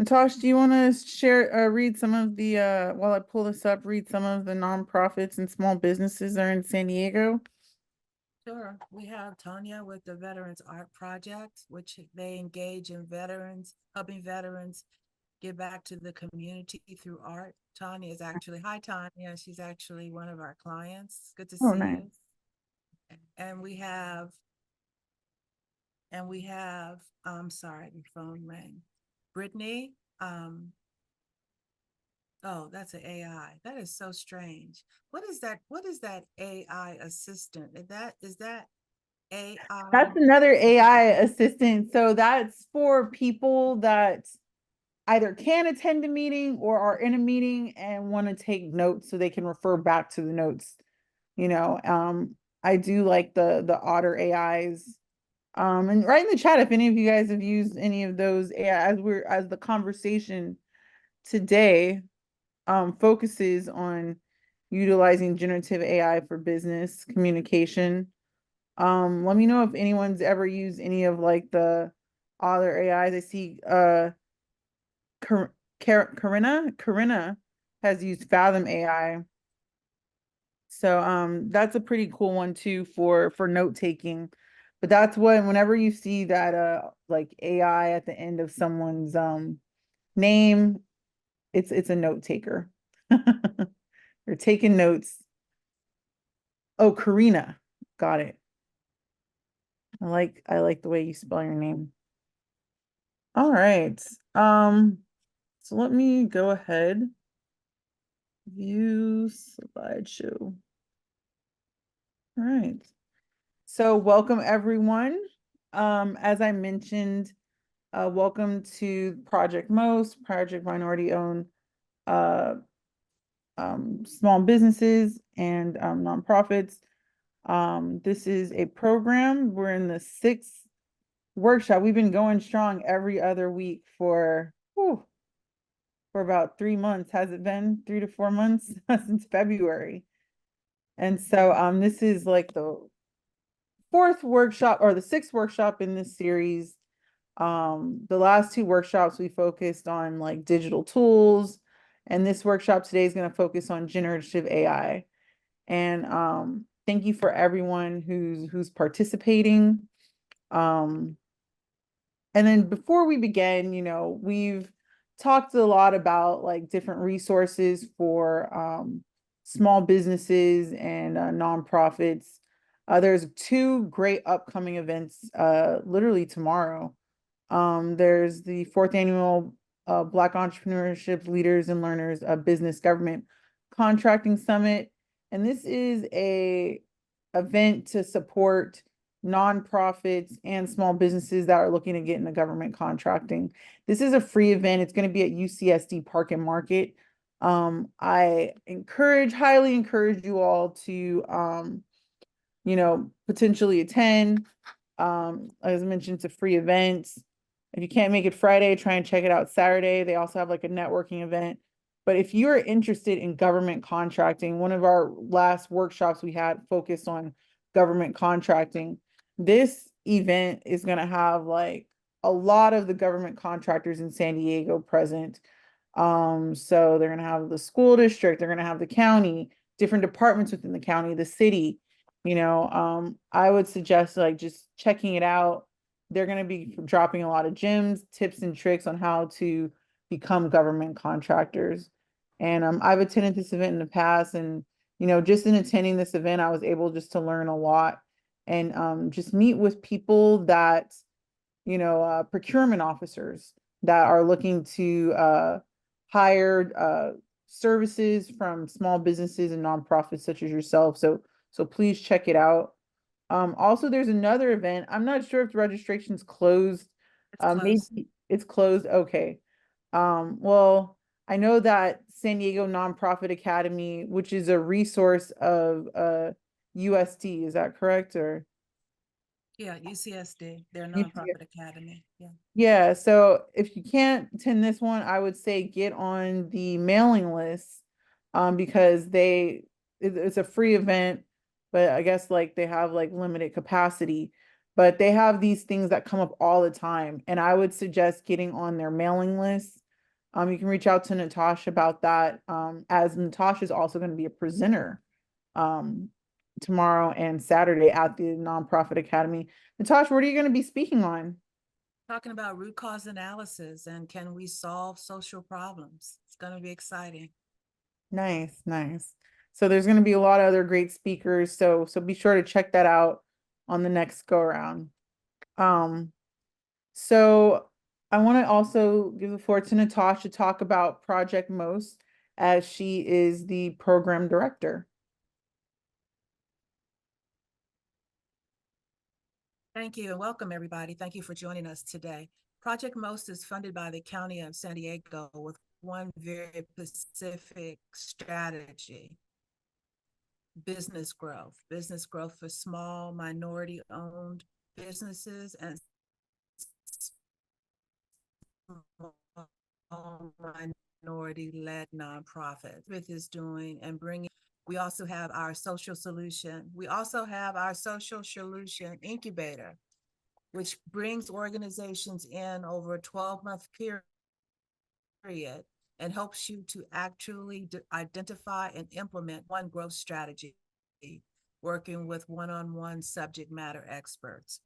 Natasha, do you want to share, read some of the, while I pull this up, read some of the nonprofits and small businesses that are in San Diego? Sure. We have Tanya with the Veterans Art Project, which they engage in veterans, helping veterans give back to the community through art. Tanya is actually, hi Tanya, she's actually one of our clients. Good to Oh, see nice. you. And we have, sorry, the phone rang. Brittany, oh, that's an AI. That is so strange. What is that? What is that AI assistant? Is that AI? That's another AI assistant. So that's for people that either can attend a meeting or are in a meeting and want to take notes so they can refer back to the notes. You know, I do like the Otter AIs. And write in the chat if any of you guys have used any of those AI as the conversation today focuses on utilizing generative AI for business communication. Let me know if anyone's ever used any of like the other AIs. I see Corinna has used Fathom AI. So that's a pretty cool one too for note taking. But that's what whenever you see that like AI at the end of someone's name, it's a note taker. They're taking notes. Oh, Karina. Got it. I like the way you spell your name. All right. So let me go ahead. View slideshow. All right. So welcome everyone. As I mentioned, welcome to Project Most, Project Minority Owned uh small businesses and nonprofits. This is a program. We're in the sixth workshop. We've been going strong every other week for about 3 months. Has it been 3 to 4 months since February? And so this is like the fourth workshop or the sixth workshop in this series. The last two workshops we focused on like digital tools, and this workshop today is going to focus on generative AI. And thank you for everyone who's participating. Um, and then before we begin, we've talked a lot about like different resources for small businesses and nonprofits. There's two great upcoming events literally tomorrow. There's the fourth annual Black Entrepreneurship Leaders and Learners Business Government Contracting Summit. And this is a event to support nonprofits and small businesses that are looking to get into government contracting. This is a free event. It's going to be at UCSD Park and Market. I highly encourage you all to, potentially attend. As I mentioned, it's a free event. If you can't make it Friday, try and check it out Saturday. They also have like a networking event. But if you're interested in government contracting, one of our last workshops we had focused on government contracting. This event is going to have like a lot of the government contractors in San Diego present. So they're going to have the school district, they're going to have the county, different departments within the county, the city. I would suggest like just checking it out. They're going to be dropping a lot of gems, tips, and tricks on how to become government contractors. And I've attended this event in the past, and just in attending this event, I was able just to learn a lot and just meet with people that, procurement officers that are looking to hire services from small businesses and nonprofits such as yourself. So please check it out. Also, there's another event. I'm not sure if the registration's closed. It's close. Maybe it's closed. Okay. Well, I know that San Diego Nonprofit Academy, which is a resource of USD, is that correct? Or Yeah, UCSD, their UC nonprofit academy. Yeah. Yeah, so if you can't attend this one, I would say get on the mailing list because it's a free event, but I guess like they have like limited capacity, but they have these things that come up all the time, and I would suggest getting on their mailing list You can reach out to Natasha about that, as Natasha is also going to be a presenter um, tomorrow and Saturday at the Nonprofit Academy. Natasha, what are you going to be speaking on? Talking about root cause analysis and can we solve social problems? It's going to be exciting. Nice, nice. So there's going to be a lot of other great speakers. So be sure to check that out on the next go around. Um, so I want to also give the floor to Natasha to talk about Project Most, as she is the program director. Thank you and welcome everybody. Thank you for joining us today. Project Most is funded by the County of San Diego with one very specific strategy: business growth for small minority owned businesses and minority-led nonprofits. With is doing and bringing. We also have our social solution. We also have our social solution incubator, which brings organizations in over a 12-month period and helps you to actually identify and implement one growth strategy, working with one-on-one subject matter experts.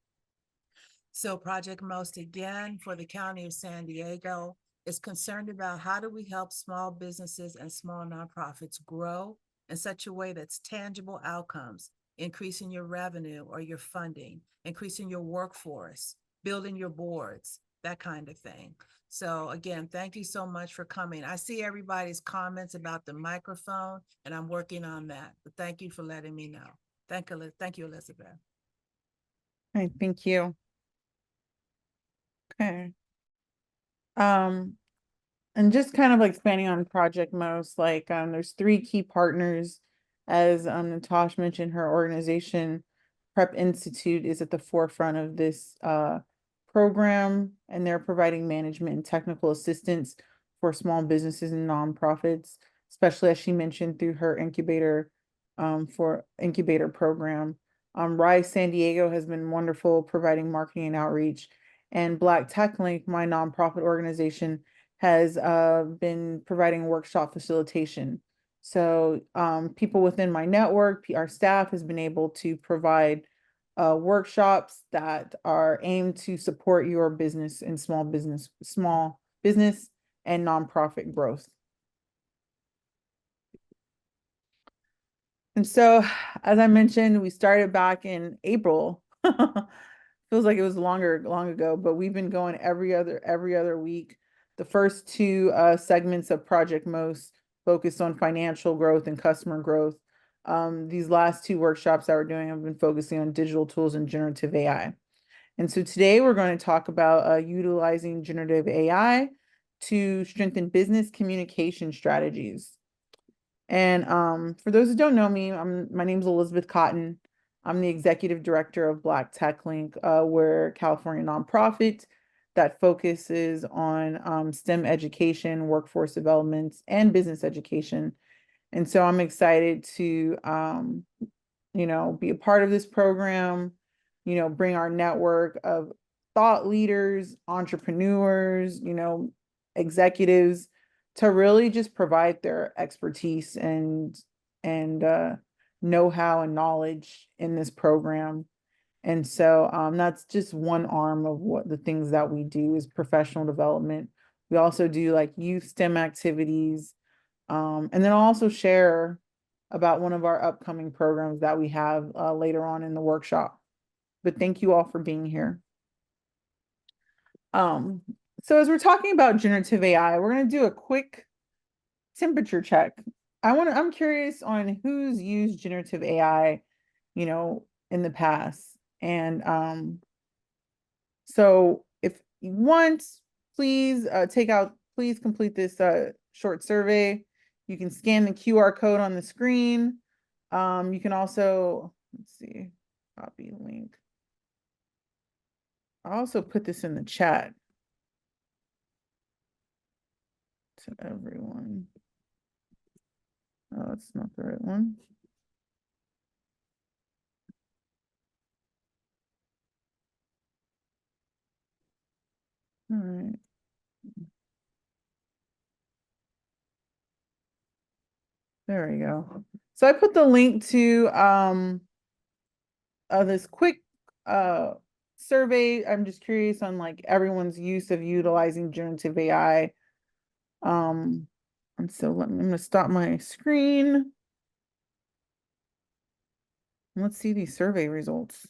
So Project Most, again, for the County of San Diego, is concerned about how do we help small businesses and small nonprofits grow in such a way that's tangible outcomes, increasing your revenue or your funding, increasing your workforce, building your boards, that kind of thing. So again, thank you so much for coming. I see everybody's comments about the microphone, and I'm working on that. But thank you for letting me know. Thank you, Elizabeth. All right, thank you. Okay. Um, and just kind of like expanding on Project Most, like there's three key partners. As Natasha mentioned, her organization, Prep Institute, is at the forefront of this program, and they're providing management and technical assistance for small businesses and nonprofits, especially as she mentioned through her incubator program. Rise San Diego has been wonderful providing marketing and outreach, and Black Tech Link, my nonprofit organization, has been providing workshop facilitation. So people within my network, our staff has been able to provide workshops that are aimed to support your business and small business and nonprofit growth. And so, as I mentioned, we started back in April. Feels like it was long ago, but we've been going every other week. The first two segments of Project Most focused on financial growth and customer growth. These last two workshops that we're doing have been focusing on digital tools and generative AI. And so today we're going to talk about utilizing generative AI to strengthen business communication strategies. And for those who don't know me, my name is Elizabeth Cotton. I'm the executive director of Black Tech Link. We're a California nonprofit that focuses on STEM education, workforce development, and business education. And so I'm excited to, be a part of this program, bring our network of thought leaders, entrepreneurs, executives to really just provide their expertise and know-how and knowledge in this program. And so that's just one arm of what the things that we do is professional development. We also do like youth STEM activities. And then I'll also share about one of our upcoming programs that we have later on in the workshop. But thank you all for being here. So as we're talking about generative AI, we're going to do a quick temperature check. I'm curious on who's used generative AI, in the past. And so if you want, please please complete this short survey. You can scan the QR code on the screen. You can also, let's see, copy link. I'll also put this in the chat to everyone. Oh, that's not the right one. All right. There we go. So I put the link to this quick uh survey. I'm just curious on like everyone's use of utilizing generative AI. And so I'm gonna stop my screen. Let's see these survey results.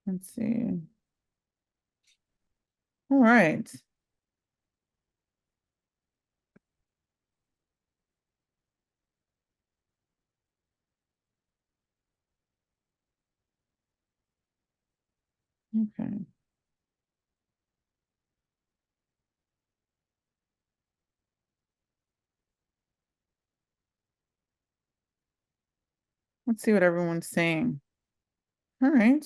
Let's see. All right. Okay. Let's see what everyone's saying. All right.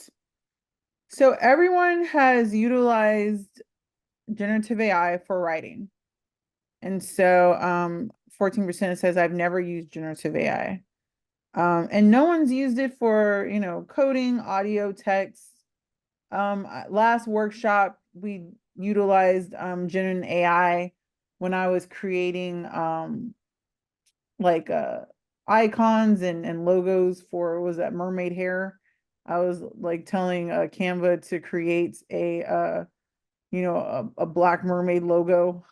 So everyone has utilized generative AI for writing. And so 14% says I've never used generative AI. And no one's used it for, coding, audio, text. Last workshop, we utilized Gen AI when I was creating like icons and logos for, was that mermaid hair? I was like telling Canva to create a black mermaid logo.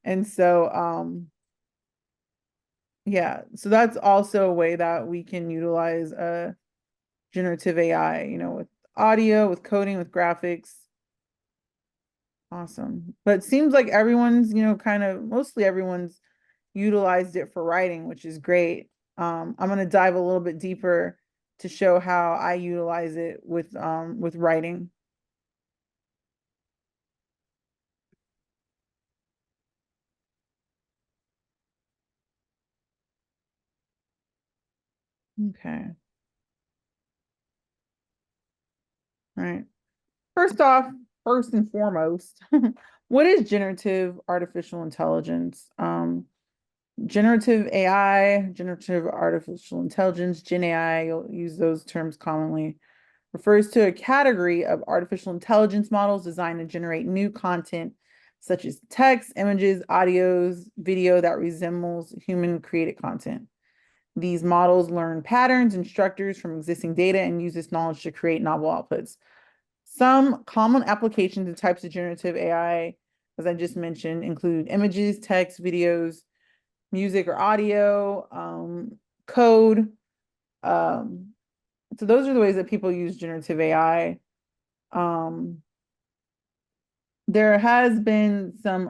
And so yeah, so that's also a way that we can utilize generative AI, with audio, with coding, with graphics. Awesome. But it seems like everyone's, kind of mostly everyone's utilized it for writing, which is great. I'm going to dive a little bit deeper to show how I utilize it with writing. Okay. All right. First off, first and foremost, what is generative artificial intelligence? Generative AI, generative artificial intelligence, Gen AI, you'll use those terms commonly, refers to a category of artificial intelligence models designed to generate new content such as text, images, audios, video that resembles human created content. These models learn patterns and structures from existing data and use this knowledge to create novel outputs. Some common applications and types of generative AI, as I just mentioned, include images, text, videos, music or audio, code. Um, so those are the ways that people use generative AI. Um, there has been some,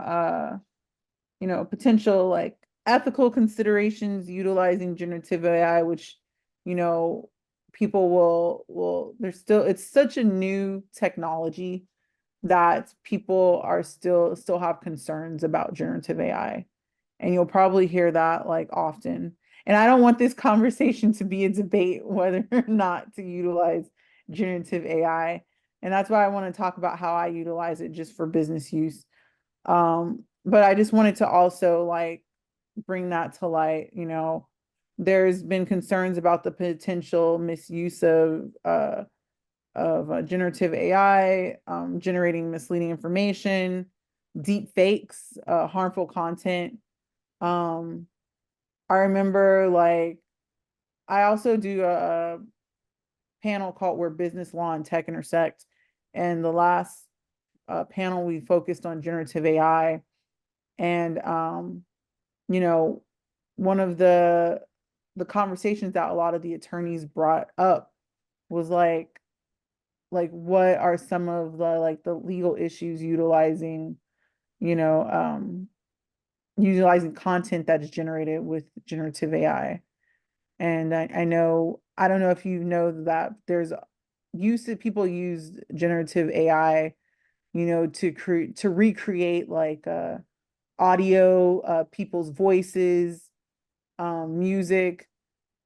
potential like ethical considerations utilizing generative AI, which, you know, people there's still, it's such a new technology that people are still have concerns about generative AI. And you'll probably hear that like often. And I don't want this conversation to be a debate whether or not to utilize generative AI. And that's why I want to talk about how I utilize it just for business use. But I just wanted to also like bring that to light. There's been concerns about the potential misuse of generative AI, generating misleading information, deep fakes, harmful content. Um, I remember like I also do a panel called Where Business Law and Tech Intersect. And the last panel we focused on generative AI. And you know, one of the conversations that a lot of the attorneys brought up was like what are some of the legal issues you know, um utilizing content that is generated with generative AI. And I know, I don't know if you know that there's people use generative AI, to recreate like audio, people's voices, music.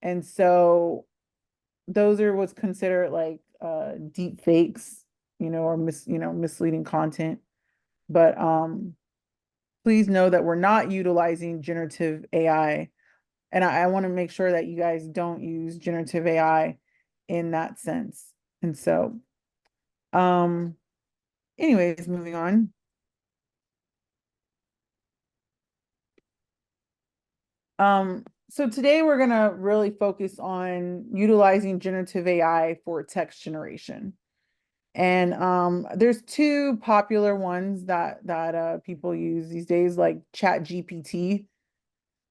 And so those are what's considered like deep fakes, or misleading content. But please know that we're not utilizing generative AI. And I want to make sure that you guys don't use generative AI in that sense. And so, um, anyways, moving on. So today we're gonna really focus on utilizing generative AI for text generation. And there's two popular ones that people use these days, like ChatGPT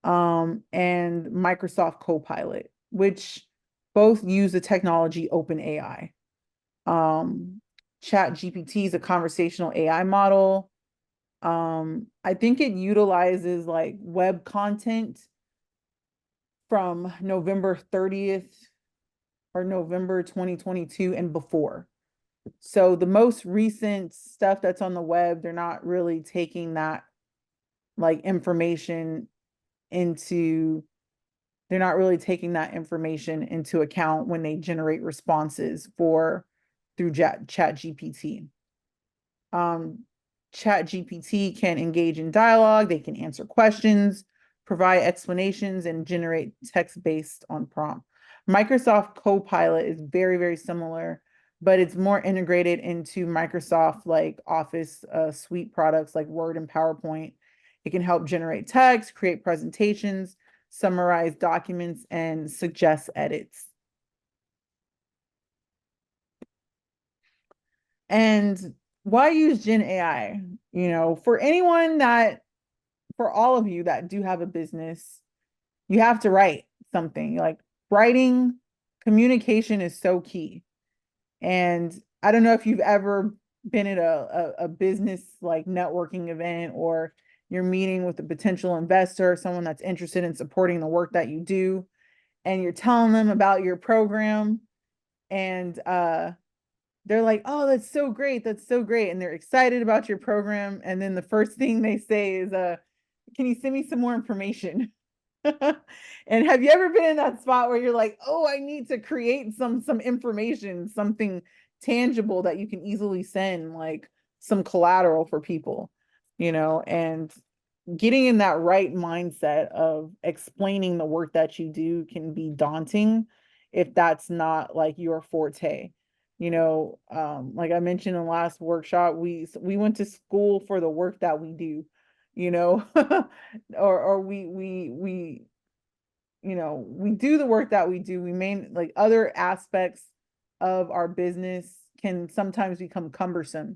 and Microsoft Copilot, which both use the technology OpenAI. ChatGPT is a conversational AI model. I think it utilizes like web content from November 30th or November 2022 and before. So the most recent stuff that's on the web, they're not really taking that like information into, they're not really taking that information into account when they generate responses for through ChatGPT. ChatGPT can engage in dialogue, they can answer questions, provide explanations, and generate text based on prompt. Microsoft Copilot is very, very similar, but it's more integrated into Microsoft like Office suite products like Word and PowerPoint. It can help generate text, create presentations, summarize documents, and suggest edits. And why use Gen AI? You know, for anyone that, for all of you that do have a business, you have to write something. Like writing, communication is so key. And I don't know if you've ever been at a business like networking event, or you're meeting with a potential investor, someone that's interested in supporting the work that you do, and you're telling them about your program, and they're like, oh, that's so great. That's so great. And they're excited about your program. And then the first thing they say is, can you send me some more information? And have you ever been in that spot where you're like, oh, I need to create some information, something tangible that you can easily send, like some collateral for people, you know, and getting in that right mindset of explaining the work that you do can be daunting if that's not like your forte. You know, like I mentioned in the last workshop, we went to school for the work that we do, you know, or we you know, we do the work that we do. We main, like, other aspects of our business can sometimes become cumbersome,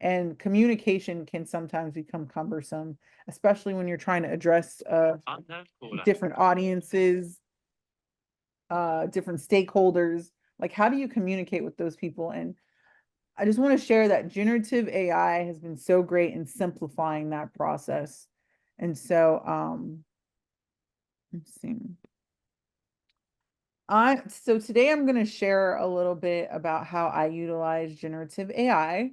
and communication can sometimes become cumbersome, especially when you're trying to address different audiences, different stakeholders. Like, how do you communicate with those people? And I just want to share that generative AI has been so great in simplifying that process. And so, let's see. So today I'm going to share a little bit about how I utilize generative AI.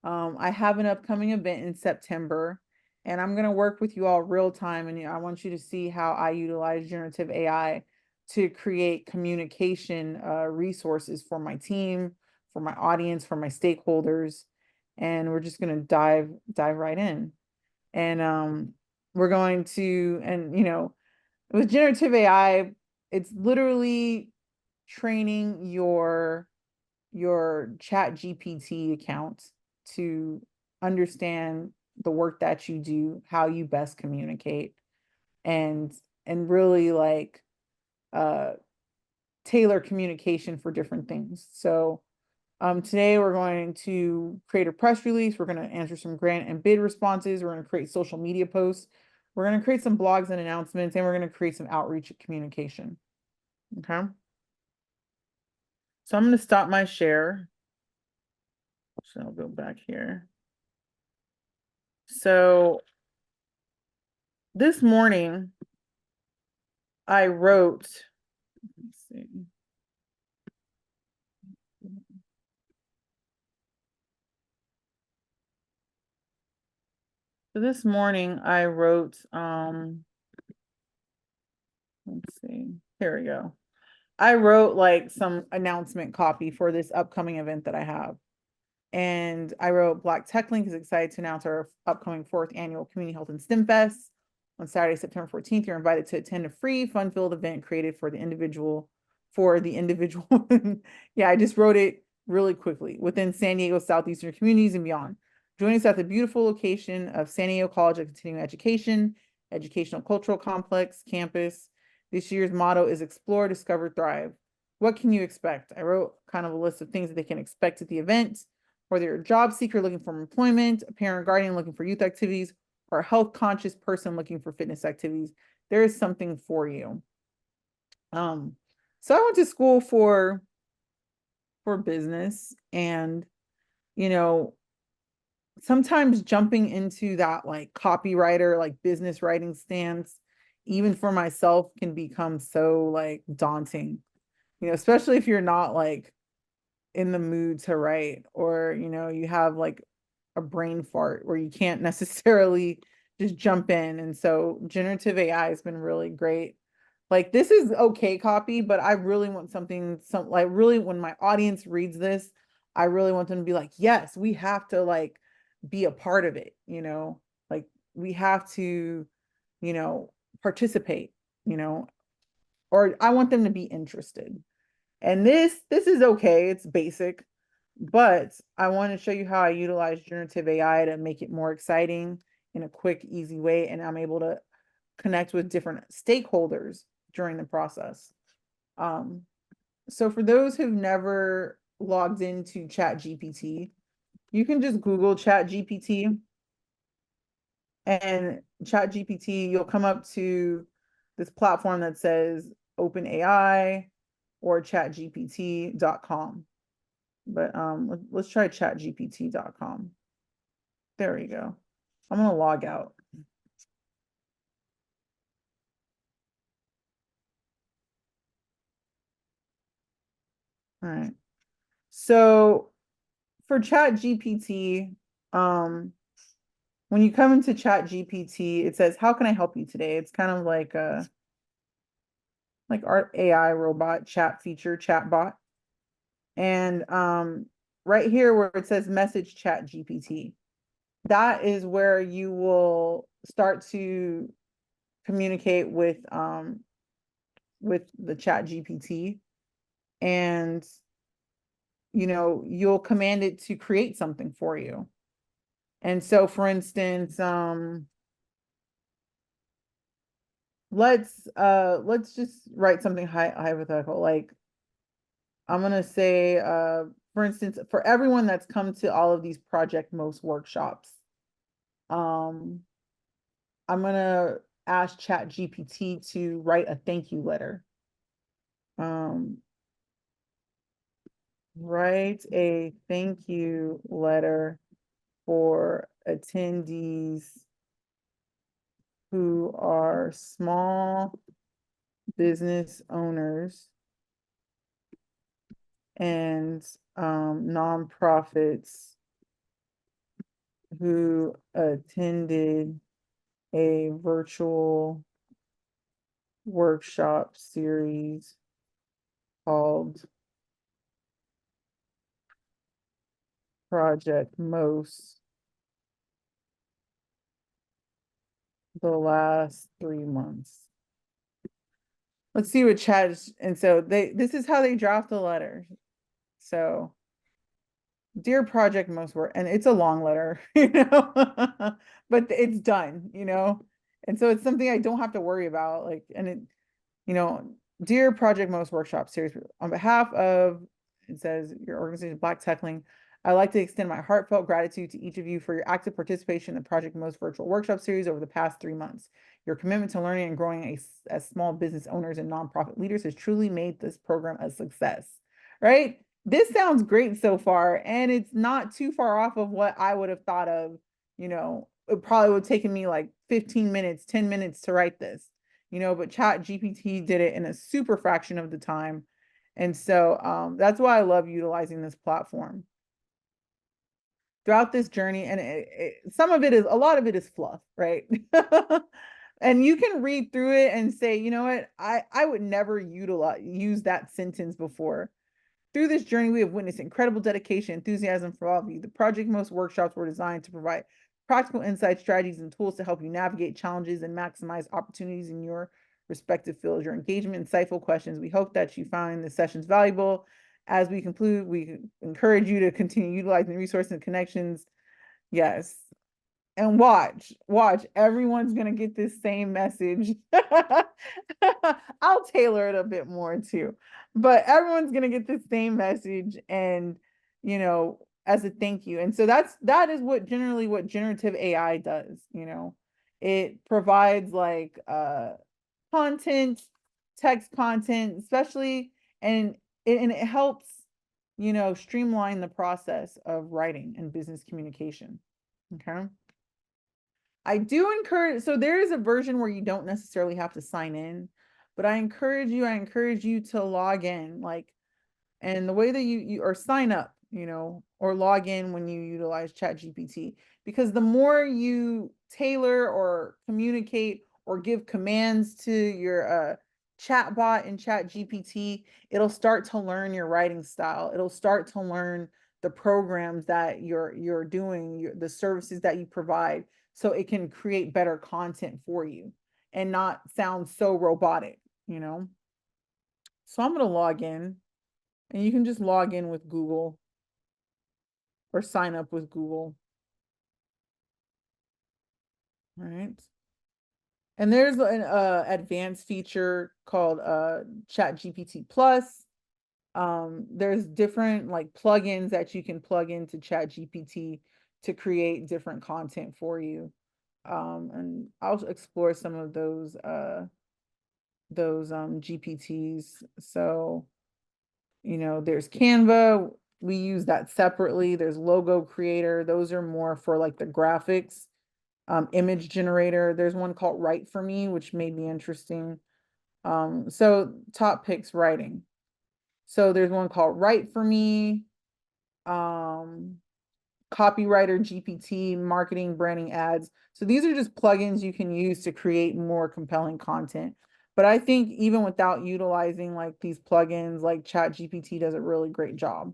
I have an upcoming event in September, and I'm going to work with you all real time. And I want you to see how I utilize generative AI to create communication resources for my team, for my audience, for my stakeholders. And we're just going to dive right in. And we're going to, and you know, with generative AI, it's literally training your ChatGPT account to understand the work that you do, how you best communicate, and really like tailor communication for different things. So today we're going to create a press release. We're going to answer some grant and bid responses. We're going to create social media posts. We're going to create some blogs and announcements, and we're going to create some outreach communication. Okay. So I'm going to stop my share. So I'll go back here. So this morning I wrote, let's see. So this morning I wrote, let's see, here we go. I wrote like some announcement copy for this upcoming event that I have. And I wrote, Black Tech Link is excited to announce our upcoming 4th annual Community Health and STEM Fest on Saturday, September 14th. You're invited to attend a free, fun-filled event created for the individual. Yeah, I just wrote it really quickly, within San Diego Southeastern communities and beyond. Join us at the beautiful location of San Diego College of Continuing Education, Educational Cultural Complex campus. This year's motto is Explore, Discover, Thrive. What can you expect? I wrote kind of a list of things that they can expect at the event. Whether you're a job seeker looking for employment, a parent or guardian looking for youth activities, or a health conscious person looking for fitness activities, there is something for you. So I went to school for business, and you know, sometimes jumping into that like copywriter, like business writing stance, even for myself, can become so like daunting, especially if you're not like in the mood to write, or, you have like a brain fart where you can't necessarily just jump in. And so generative AI has been really great. Like this is okay copy, but I really want something, like really when my audience reads this, I really want them to be like, yes, we have to like be a part of it, like we have to, participate, or I want them to be interested. And this is okay, it's basic, but I want to show you how I utilize generative AI to make it more exciting in a quick, easy way. And I'm able to connect with different stakeholders during the process. So for those who've never logged into ChatGPT, you can just Google ChatGPT, and ChatGPT, you'll come up to this platform that says OpenAI or chatgpt.com. But let's try chatgpt.com. There we go. I'm going to log out. All right. So for ChatGPT, when you come into ChatGPT, it says, "How can I help you today?" It's kind of like our AI robot chat feature, chatbot. And right here where it says message ChatGPT, that is where you will start to communicate with the ChatGPT, and you'll command it to create something for you. And so for instance, let's just write something hypothetical. Like I'm gonna say, for instance, for everyone that's come to all of these Project Most workshops, I'm gonna ask ChatGPT to write a thank you letter. Write a thank you letter for attendees who are small business owners and nonprofits who attended a virtual workshop series called Project Most the last 3 months. Let's see what chat is. And so this is how they draft the letter. So, dear Project Most Work, and it's a long letter, but it's done, and so it's something I don't have to worry about. Like, and it, dear Project Most Workshop Series, on behalf of, it says, your organization, Black Techling, I'd like to extend my heartfelt gratitude to each of you for your active participation in the Project Most virtual workshop series over the past 3 months. Your commitment to learning and growing as small business owners and nonprofit leaders has truly made this program a success, right? This sounds great so far, and it's not too far off of what I would have thought of. It probably would have taken me like 15 minutes, 10 minutes to write this, but ChatGPT did it in a super fraction of the time. And so that's why I love utilizing this platform. Throughout this journey, and a lot of it is fluff, right? And you can read through it and say, you know what, I would never use that sentence before. Through this journey, we have witnessed incredible dedication, enthusiasm for all of you. The Project Most workshops were designed to provide practical insights, strategies, and tools to help you navigate challenges and maximize opportunities in your respective fields. Your engagement, insightful questions. We hope that you find the sessions valuable. As we conclude, we encourage you to continue utilizing the resources and connections Yes. And watch, everyone's gonna get this same message. I'll tailor it a bit more too, but everyone's gonna get the same message and, as a thank you. And so that is what generally what generative AI does, it provides like content, text content, especially, and it helps, streamline the process of writing and business communication. Okay. I do encourage, so there is a version where you don't necessarily have to sign in, but I encourage you to log in, like, and the way that you or sign up, or log in when you utilize ChatGPT, because the more you tailor or communicate or give commands to your chatbot in ChatGPT, it'll start to learn your writing style. It'll start to learn the programs that you're doing, the services that you provide, so it can create better content for you and not sound so robotic. So I'm going to log in, and you can just log in with Google or sign up with Google. All right. And there's an advanced feature called Chat GPT Plus. There's different like plugins that you can plug into Chat GPT to create different content for you. And I'll explore some of those GPTs. So, there's Canva. We use that separately. There's Logo Creator. Those are more for like the graphics. Image generator. There's one called Write for Me, which may be interesting. So top picks writing. So there's one called Write for Me. Copywriter GPT, marketing, branding, ads. So these are just plugins you can use to create more compelling content. But I think even without utilizing like these plugins, like Chat GPT does a really great job.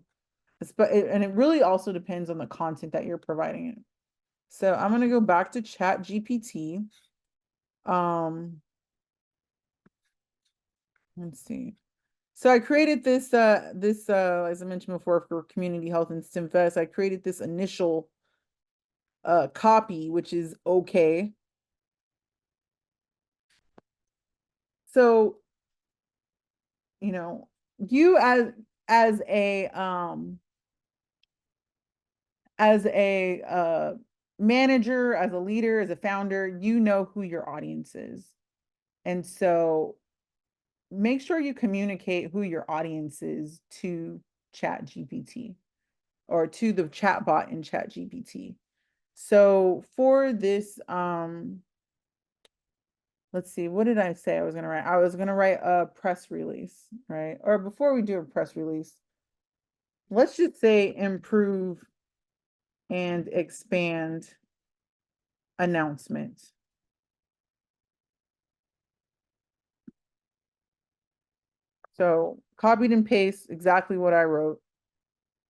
And it really also depends on the content that you're providing it. So I'm going to go back to Chat GPT. Let's see. So I created this as I mentioned before, for Community Health and StimFest. I created this initial copy, which is okay. So, you as a manager, as a leader, as a founder, you know who your audience is. And so make sure you communicate who your audience is to Chat GPT or to the chatbot in Chat GPT. So for this, let's see, what did I say I was going to write? I was going to write a press release, right? Or before we do a press release, let's just say improve and expand announcement. So copied and paste exactly what I wrote,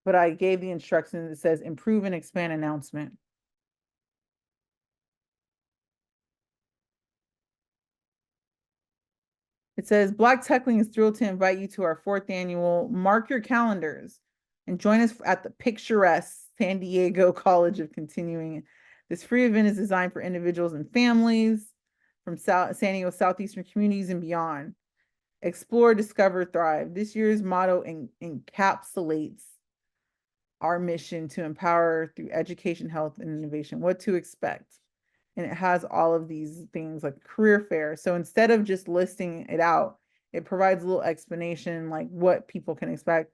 but I gave the instructions. It says improve and expand announcement. It says Black Techling is thrilled to invite you to our 4th annual Mark Your Calendars and join us at the picturesque San Diego College of Continuing. This free event is designed for individuals and families from San Diego Southeastern communities and beyond. Explore, discover, thrive. This year's motto encapsulates our mission to empower through education, health, and innovation. What to expect. And it has all of these things like career fair. So instead of just listing it out, it provides a little explanation like what people can expect.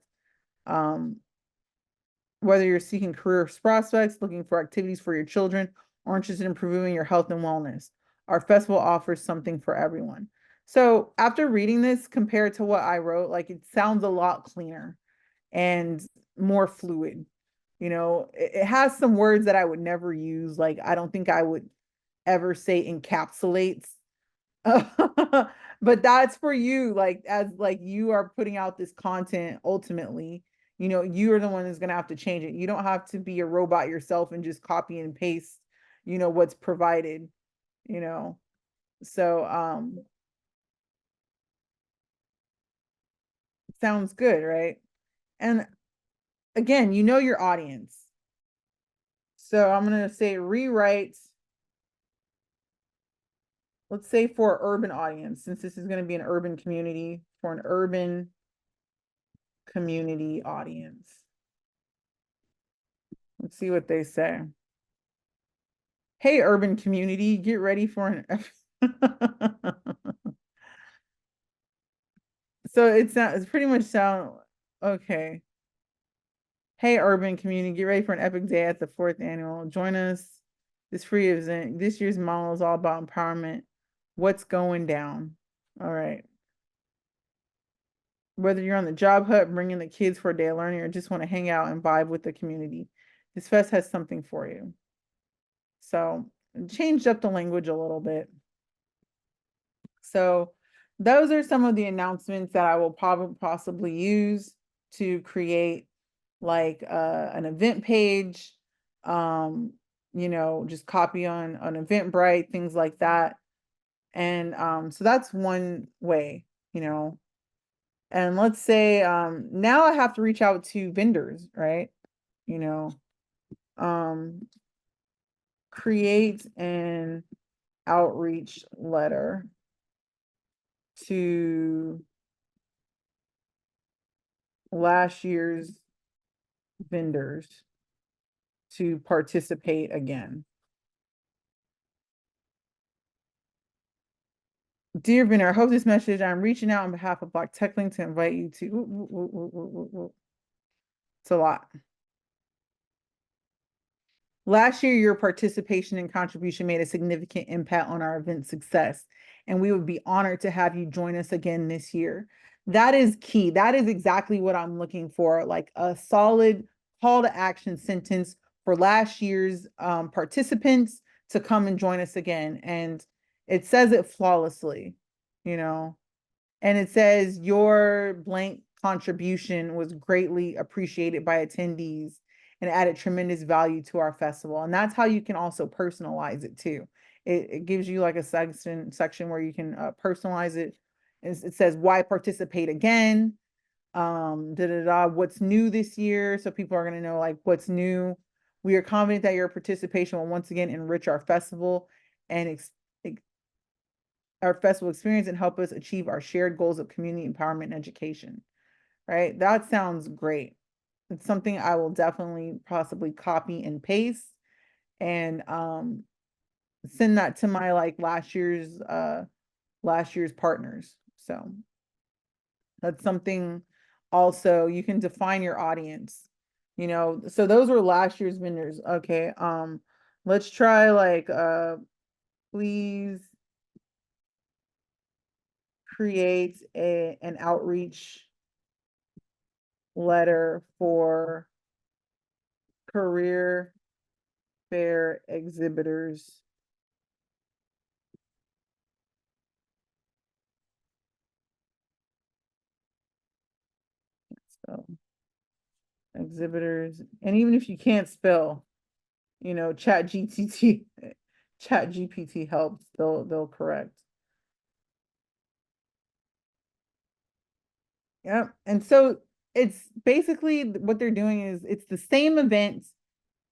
Whether you're seeking career prospects, looking for activities for your children, or interested in improving your health and wellness, our festival offers something for everyone. So after reading this, compared to what I wrote, like it sounds a lot cleaner and more fluid. It has some words that I would never use. Like I don't think I would ever say encapsulates. But that's for you, like as like you are putting out this content ultimately, you are the one that's going to have to change it. You don't have to be a robot yourself and just copy and paste, what's provided, you know. So sounds good, right? And again, you know your audience. So I'm gonna say rewrite. Let's say for urban audience, since this is gonna be an urban community, for an urban community audience. Let's see what they say. Hey, urban community, get ready for an. So it's pretty much sound okay. Hey, urban community, get ready for an epic day at the 4th annual. Join us. This free event. This year's model is all about empowerment. What's going down? All right. Whether you're on the job hunt, bringing the kids for a day of learning, or just want to hang out and vibe with the community, this fest has something for you. So changed up the language a little bit. So those are some of the announcements that I will probably possibly use to create like an event page, just copy on Eventbrite, things like that. And so that's one way, and let's say now I have to reach out to vendors, right? Create an outreach letter to last year's vendors to participate again. Dear vendor, I hope this message, I'm reaching out on behalf of Black Tech Link to invite you to, it's a lot. Last year, your participation and contribution made a significant impact on our event success, and we would be honored to have you join us again this year. That is key. That is exactly what I'm looking for, like a solid call to action sentence for last year's participants to come and join us again. And it says it flawlessly, and it says your blank contribution was greatly appreciated by attendees and added tremendous value to our festival. And that's how you can also personalize it too. It gives you like a section where you can personalize it. It says why participate again, what's new this year. So people are going to know like what's new. We are confident that your participation will once again enrich our festival and our festival experience and help us achieve our shared goals of community empowerment and education. Right? That sounds great. It's something I will definitely possibly copy and paste and send that to my like last year's partners. So that's something also you can define your audience. So those were last year's vendors. Okay. Let's try like please create an outreach letter for career fair exhibitors. So exhibitors, and even if you can't spell, chat GPT helps, they'll correct. Yep. And so it's basically what they're doing is it's the same events,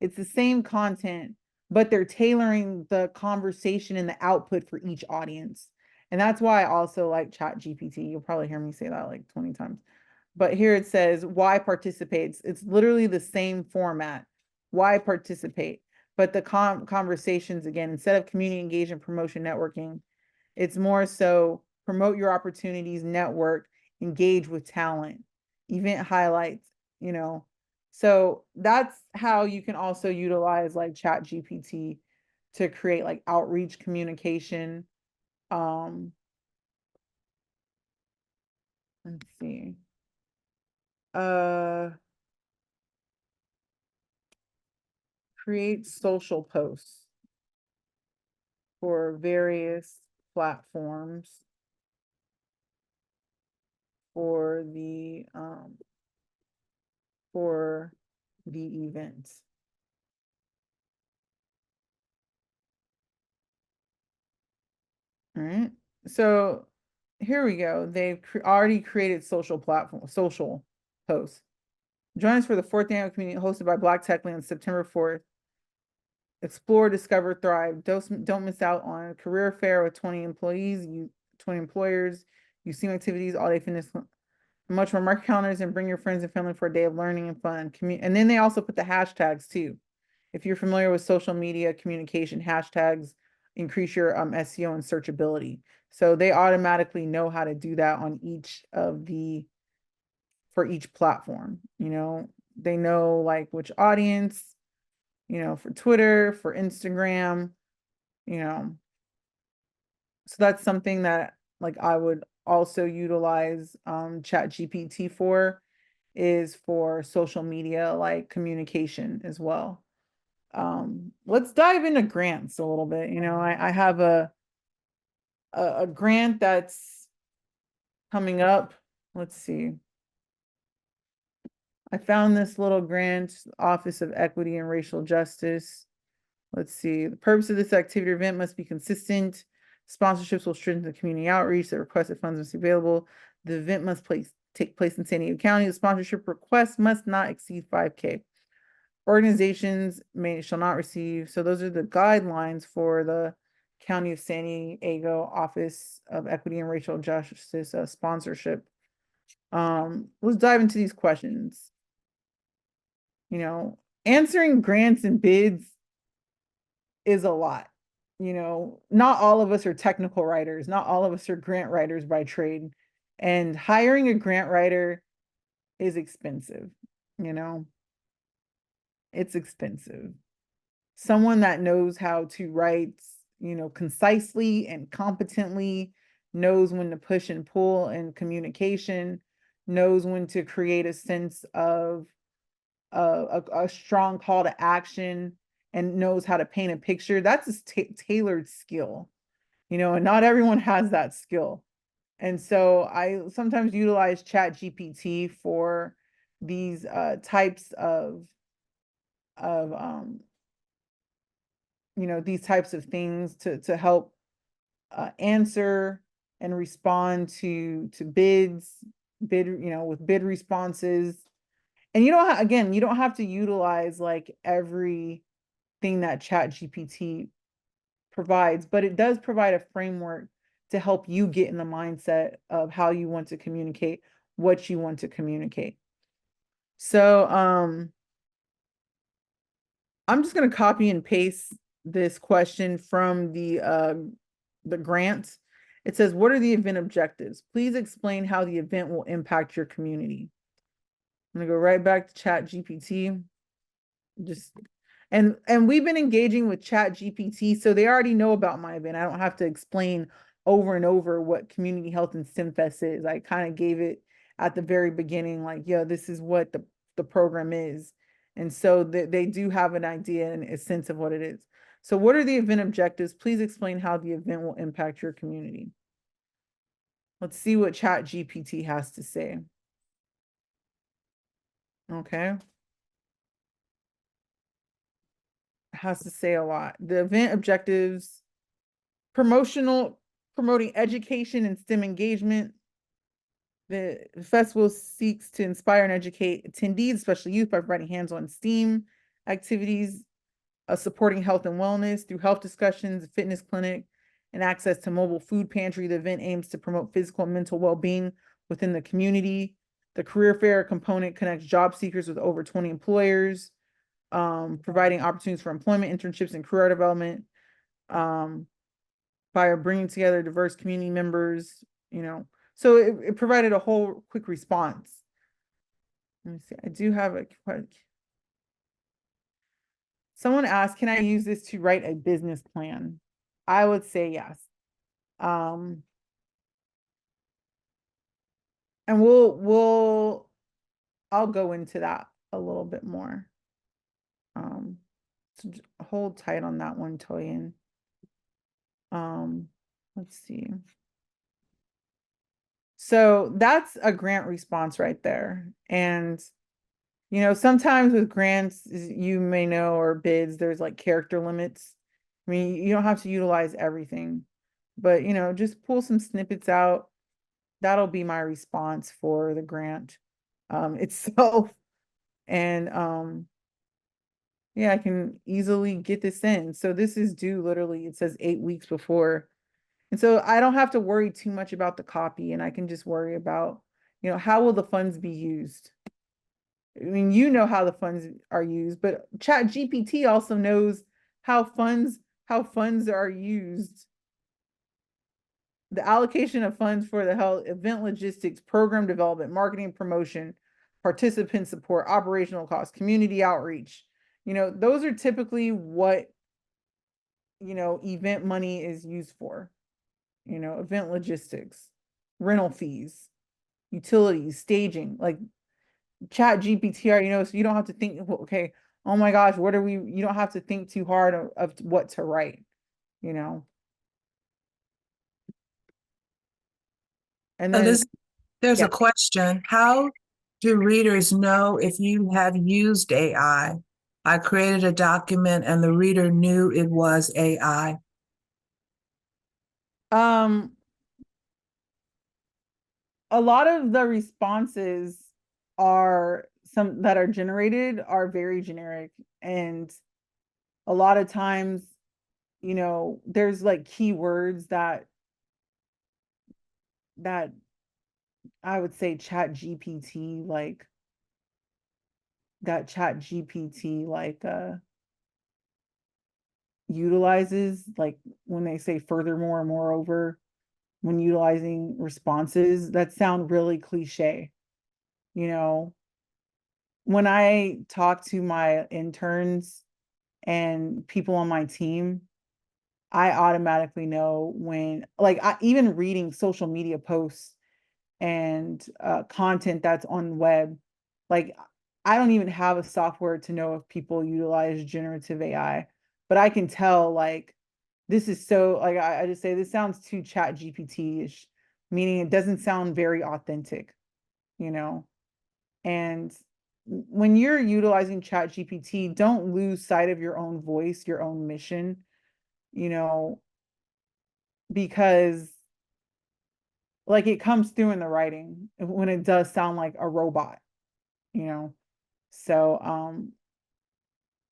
it's the same content, but they're tailoring the conversation and the output for each audience. And that's why I also like Chat GPT. You'll probably hear me say that like 20 times. But here it says why participates. It's literally the same format. Why participate? But the conversations again, instead of community engagement, promotion, networking, it's more so promote your opportunities, network, engage with talent, event highlights, So that's how you can also utilize like Chat GPT to create like outreach communication. Let's see. Create social posts for various platforms for the event. All right. So here we go. They've already created social posts. Join us for the 4th annual community hosted by Black Tech Link on September 4th. explore, discover, thrive. Don't miss out on a career fair with 20 employees, 20 employers, use STEAM activities, all day fitness, much more. Mark calendars and bring your friends and family for a day of learning and fun. And then they also put the hashtags too. If you're familiar with social media communication, hashtags increase your SEO and searchability. So they automatically know how to do that on for each platform. They know like which audience, for Twitter, for Instagram, so that's something that like I would also utilize Chat GPT for, is for social media like communication as well. Let's dive into grants a little bit. I have a grant that's coming up. Let's see. I found this little grant, Office of Equity and Racial Justice. Let's see. The purpose of this activity or event must be consistent. Sponsorships will strengthen the community outreach. The requested funds must be available. The event must take place in San Diego County. The sponsorship request must not exceed 5K. Organizations shall not receive. So those are the guidelines for the County of San Diego Office of Equity and Racial Justice sponsorship. Let's dive into these questions. Answering grants and bids is a lot. Not all of us are technical writers. Not all of us are grant writers by trade. And hiring a grant writer is expensive. It's expensive. Someone that knows how to write, concisely and competently, knows when to push and pull in communication, knows when to create a sense of a strong call to action, and knows how to paint a picture. That's a tailored skill, and not everyone has that skill. And so I sometimes utilize Chat GPT for these types of these types of things to help answer and respond to bids, with bid responses. And you don't have to utilize like everything that Chat GPT provides, but it does provide a framework to help you get in the mindset of how you want to communicate, what you want to communicate. So I'm just going to copy and paste this question from the grant. It says, what are the event objectives? Please explain how the event will impact your community. I'm going to go right back to Chat GPT. And we've been engaging with Chat GPT, so they already know about my event. I don't have to explain over and over what Community Health and STEMFest is. I kind of gave it at the very beginning, like, yeah, this is what the program is. And so they do have an idea and a sense of what it is. So what are the event objectives? Please explain how the event will impact your community. Let's see what Chat GPT has to say. Okay. Has to say a lot. The event objectives: promoting education and STEM engagement. The festival seeks to inspire and educate attendees, especially youth, by providing hands-on STEAM activities, supporting health and wellness through health discussions, fitness clinic, and access to mobile food pantry. The event aims to promote physical and mental well-being within the community. The career fair component connects job seekers with over 20 employers, providing opportunities for employment, internships, and career development, by bringing together diverse community members, So it provided a whole quick response. Let me see. I do have a question. Someone asked, can I use this to write a business plan? I would say yes. And I'll go into that a little bit more. So hold tight on that one, Toyin. Let's see. So that's a grant response right there. And, sometimes with grants, you may know, or bids, there's like character limits. I mean, you don't have to utilize everything, but, just pull some snippets out. That'll be my response for the grant itself. And Yeah, I can easily get this in. So this is due literally, it says 8 weeks before. And so I don't have to worry too much about the copy, and I can just worry about, how will the funds be used? I mean, you know how the funds are used, but Chat GPT also knows how funds are used. The allocation of funds for the health event logistics, program development, marketing, promotion, participant support, operational costs, community outreach. Those are typically what, event money is used for. Event logistics, rental fees, utilities, staging, like Chat GPT, so you don't have to think, well, okay, oh my gosh, you don't have to think too hard of what to write, you know? And So then, there's yeah, a question. How do readers know if you have used AI? I created a document and the reader knew it was AI. um, a lot of the responses are some that are generated are very generic, and a lot of times, there's like keywords that I would say Chat GPT like that Chat GPT utilizes, like when they say furthermore, moreover, when utilizing responses that sound really cliche. You know, when I talk to my interns and people on my team, I automatically know when, like, even reading social media posts and content that's on web, like, I don't even have a software to know if people utilize generative AI, but I can tell, like, this is so, like, I just say this sounds too Chat GPT-ish, meaning it doesn't sound very authentic, you know? And when you're utilizing Chat GPT, don't lose sight of your own voice, your own mission, you know, because like it comes through in the writing when it does sound like a robot, you know. So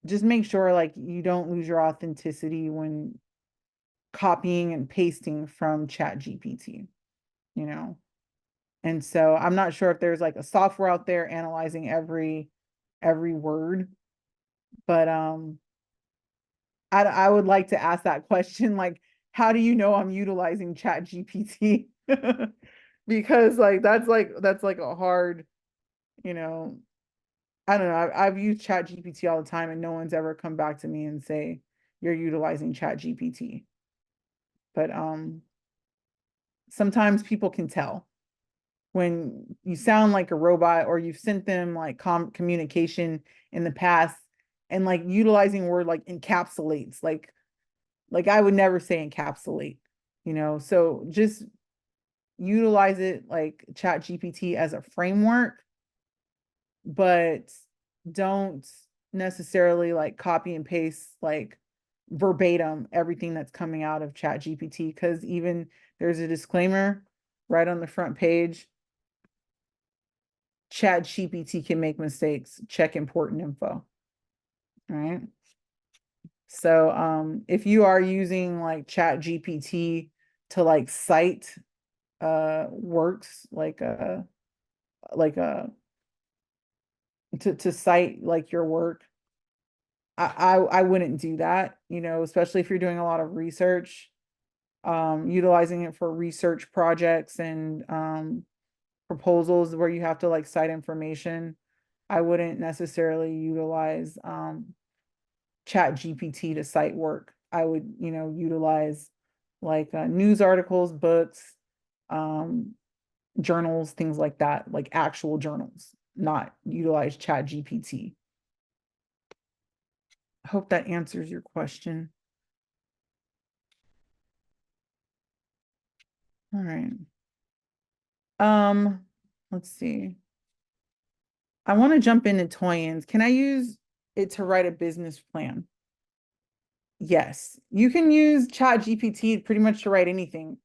just make sure like you don't lose your authenticity when copying and pasting from Chat GPT, you know. And so I'm not sure if there's like a software out there analyzing every word, but I would like to ask that question, like, how do you know I'm utilizing Chat GPT? Because that's like a hard, you know, I don't know. I've used Chat GPT all the time, and no one's ever come back to me and say you're utilizing Chat GPT. But sometimes people can tell when you sound like a robot, or you've sent them like communication in the past, and like utilizing word like encapsulates, like I would never say encapsulate, so just utilize it like Chat GPT as a framework, but don't necessarily like copy and paste like verbatim everything that's coming out of Chat GPT, because even there's a disclaimer right on the front page. Chat GPT can make mistakes. Check important info. All right. So if you are using like Chat GPT to like cite works, like to cite like your work, I wouldn't do that, especially if you're doing a lot of research, utilizing it for research projects and proposals where you have to like cite information. I wouldn't necessarily utilize Chat GPT to cite work. I would, utilize like news articles, books, um, journals, things like that, like actual journals, not utilize Chat GPT. I hope that answers your question. All right. Let's see. I want to jump into Toyins. Can I use it to write a business plan? Yes, you can use Chat GPT pretty much to write anything,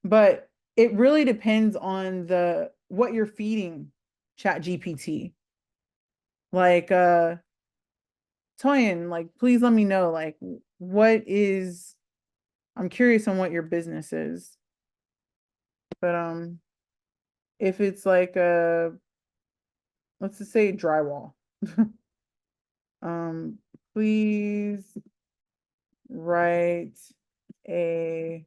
but it really depends on the what you're feeding Chat GPT. Like Toyin, like, please let me know, like, I'm curious on what your business is. But if it's like let's just say drywall. Um, please write a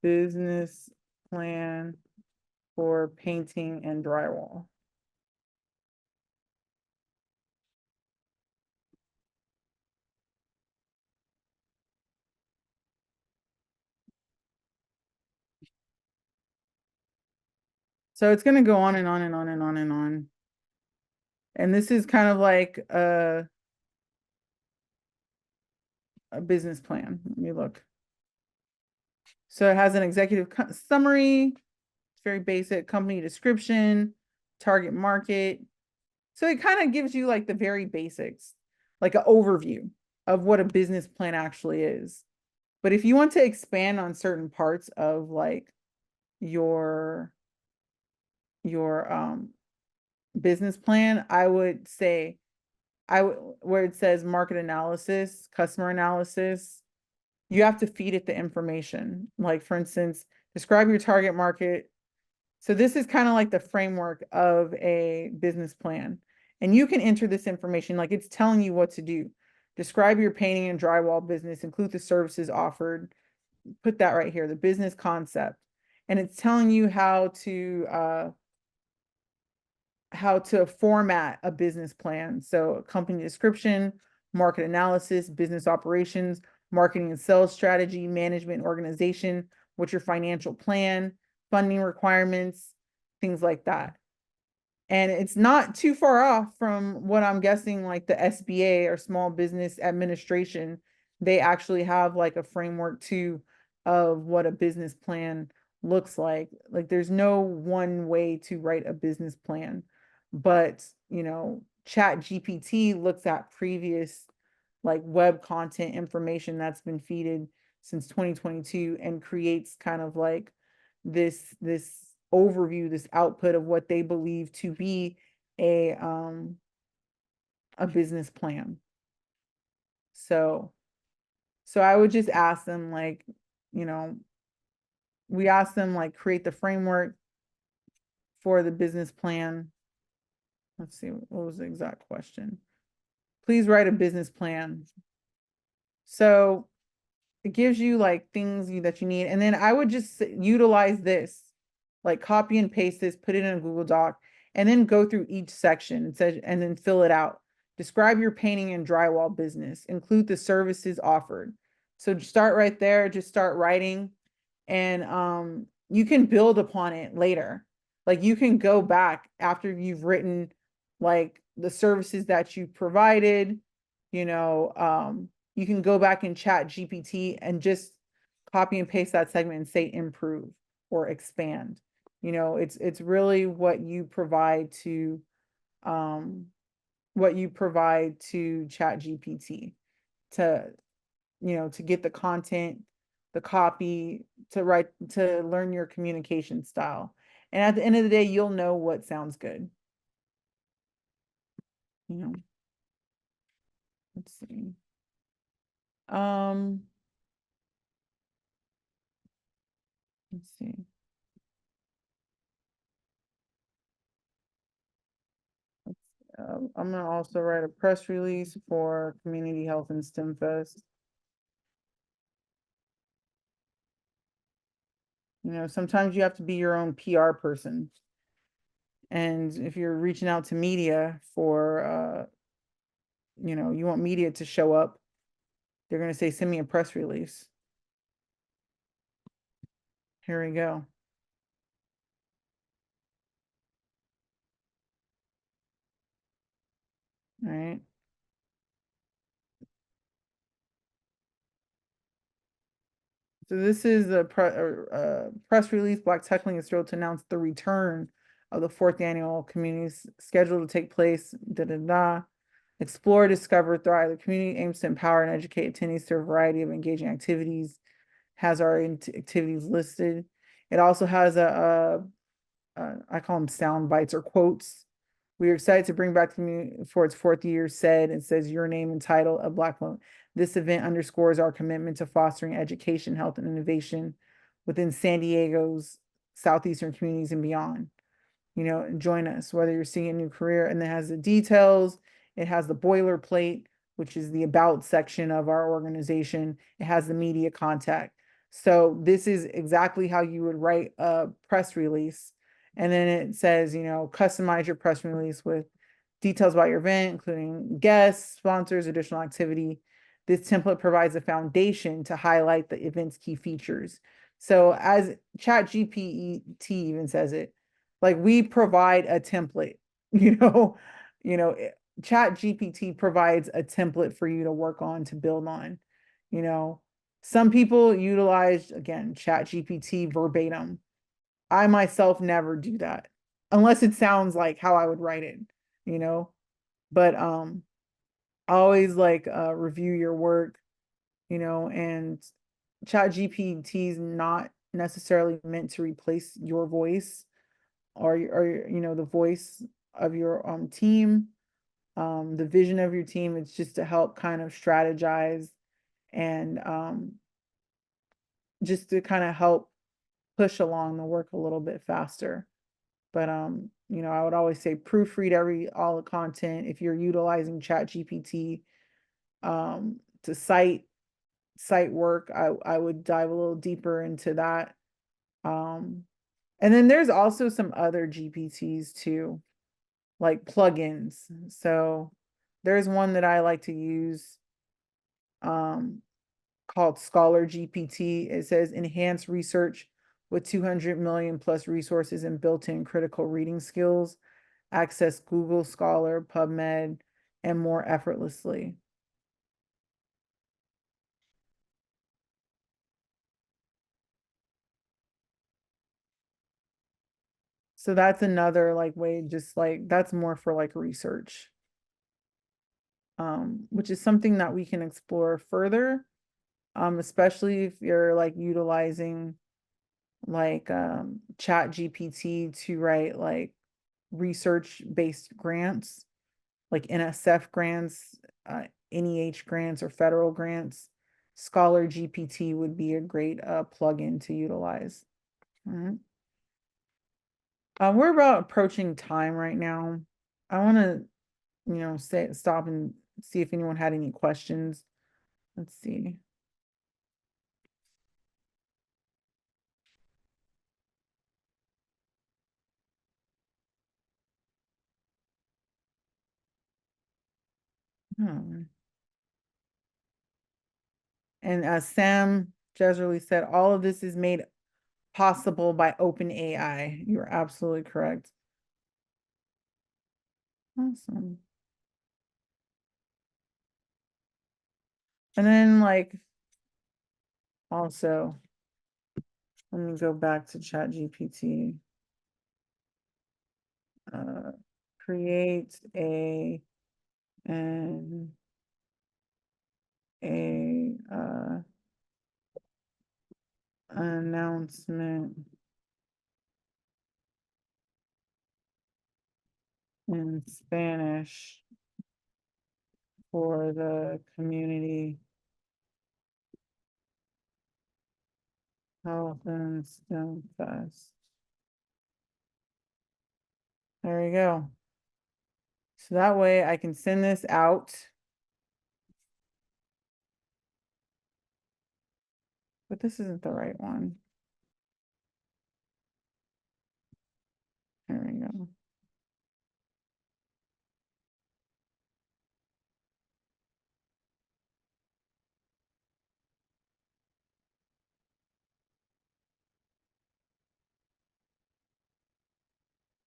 business plan for painting and drywall. So it's going to go on and on and on and on and on. And this is kind of like a business plan. Let me look. So it has an executive summary. It's very basic. Company description, target market. So it kind of gives you like the very basics, like an overview of what a business plan actually is. But if you want to expand on certain parts of like your business plan, I would say where it says market analysis, customer analysis, you have to feed it the information. Like for instance, describe your target market. So this is kind of like the framework of a business plan. And you can enter this information, like it's telling you what to do. Describe your painting and drywall business, include the services offered, put that right here, the business concept. And it's telling you how to format a business plan. So company description, market analysis, business operations, marketing and sales strategy, management, organization, what's your financial plan, funding requirements, things like that. And it's not too far off from what I'm guessing, like the SBA or Small Business Administration, they actually have like a framework too of what a business plan looks like. Like there's no one way to write a business plan, but Chat GPT looks at previous like web content information that's been feeded since 2022 and creates kind of like this overview, this output of what they believe to be a business plan. So I would just ask them like, we ask them like create the framework for the business plan. Let's see, what was the exact question? Please write a business plan. So it gives you like things that you need. And then I would just utilize this, like copy and paste this, put it in a Google Doc, and then go through each section and then fill it out. Describe your painting and drywall business, include the services offered. So start right there, just start writing, and you can build upon it later. Like you can go back after you've written like the services that you provided, you can go back and Chat GPT and just copy and paste that segment and say improve or expand. It's really what you provide to Chat GPT to to get the content, the copy, to learn your communication style. And at the end of the day, you'll know what sounds good. Let's see. Let's see. I'm gonna also write a press release for Community Health and STEM Fest. Sometimes you have to be your own PR person. And if you're reaching out to media for, you want media to show up, they're going to say, send me a press release. Here we go. All right. So this is a press release. Black Tech Link is thrilled to announce the return of the 4th annual communities scheduled to take place. Explore, discover, thrive. The community aims to empower and educate attendees through a variety of engaging activities. Has our activities listed. It also has I call them sound bites or quotes, We are excited to bring back the community for its fourth year, said, and says your name and title of Black Women. This event underscores our commitment to fostering education, health, and innovation within San Diego's southeastern communities and beyond. You know, join us, whether you're seeing a new career, and it has the details, it has the boilerplate, which is the about section of our organization. It has the media contact. So this is exactly how you would write a press release. And then it says, you know, customize your press release with details about your event, including guests, sponsors, additional activity. This template provides a foundation to highlight the event's key features. So as ChatGPT even says it, like we provide a template, you know, ChatGPT provides a template for you to work on, to build on. You know, some people utilize, again, ChatGPT verbatim. I myself never do that unless it sounds like how I would write it, you know. But always like review your work, you know, and ChatGPT is not necessarily meant to replace your voice or you know, the voice of your team, the vision of your team. It's just to help kind of strategize and just to kind of help push along the work a little bit faster. But you know, I would always say proofread all the content. If you're utilizing ChatGPT to cite work, I would dive a little deeper into that. And then there's also some other GPTs too, like plugins. So there's one that I like to use called Scholar GPT. It says enhance research with 200 million plus resources and built-in critical reading skills. Access Google Scholar, PubMed, and more effortlessly. So that's another like way, just like that's more for like research, which is something that we can explore further, especially if you're like utilizing like Chat GPT to write like research-based grants, like NSF grants, NEH grants, or federal grants. Scholar GPT would be a great plugin to utilize. All right. We're about approaching time right now. I want to, you know, stop and see if anyone had any questions. Let's see. Hmm. And as Sam Jeserly said, all of this is made possible by OpenAI. You're absolutely correct. Awesome. And then like also, let me go back to ChatGPT. Create an announcement in Spanish for the community health and STEM fest. There you go. So that way I can send this out. But this isn't the right one. There we go.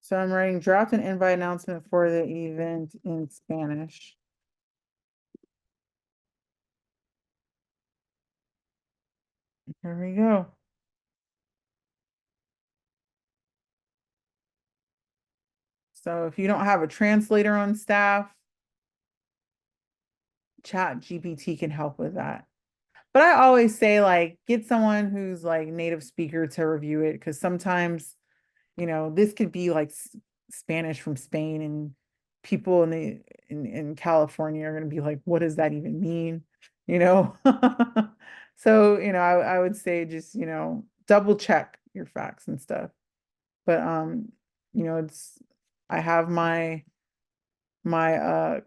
So I'm writing draft and invite announcement for the event in Spanish. There we go. So if you don't have a translator on staff, ChatGPT can help with that. But I always say like get someone who's like native speaker to review it, because sometimes, you know, this could be like Spanish from Spain and people in California are going to be like, what does that even mean? You know? So, I would say just, double check your facts and stuff. But it's I have my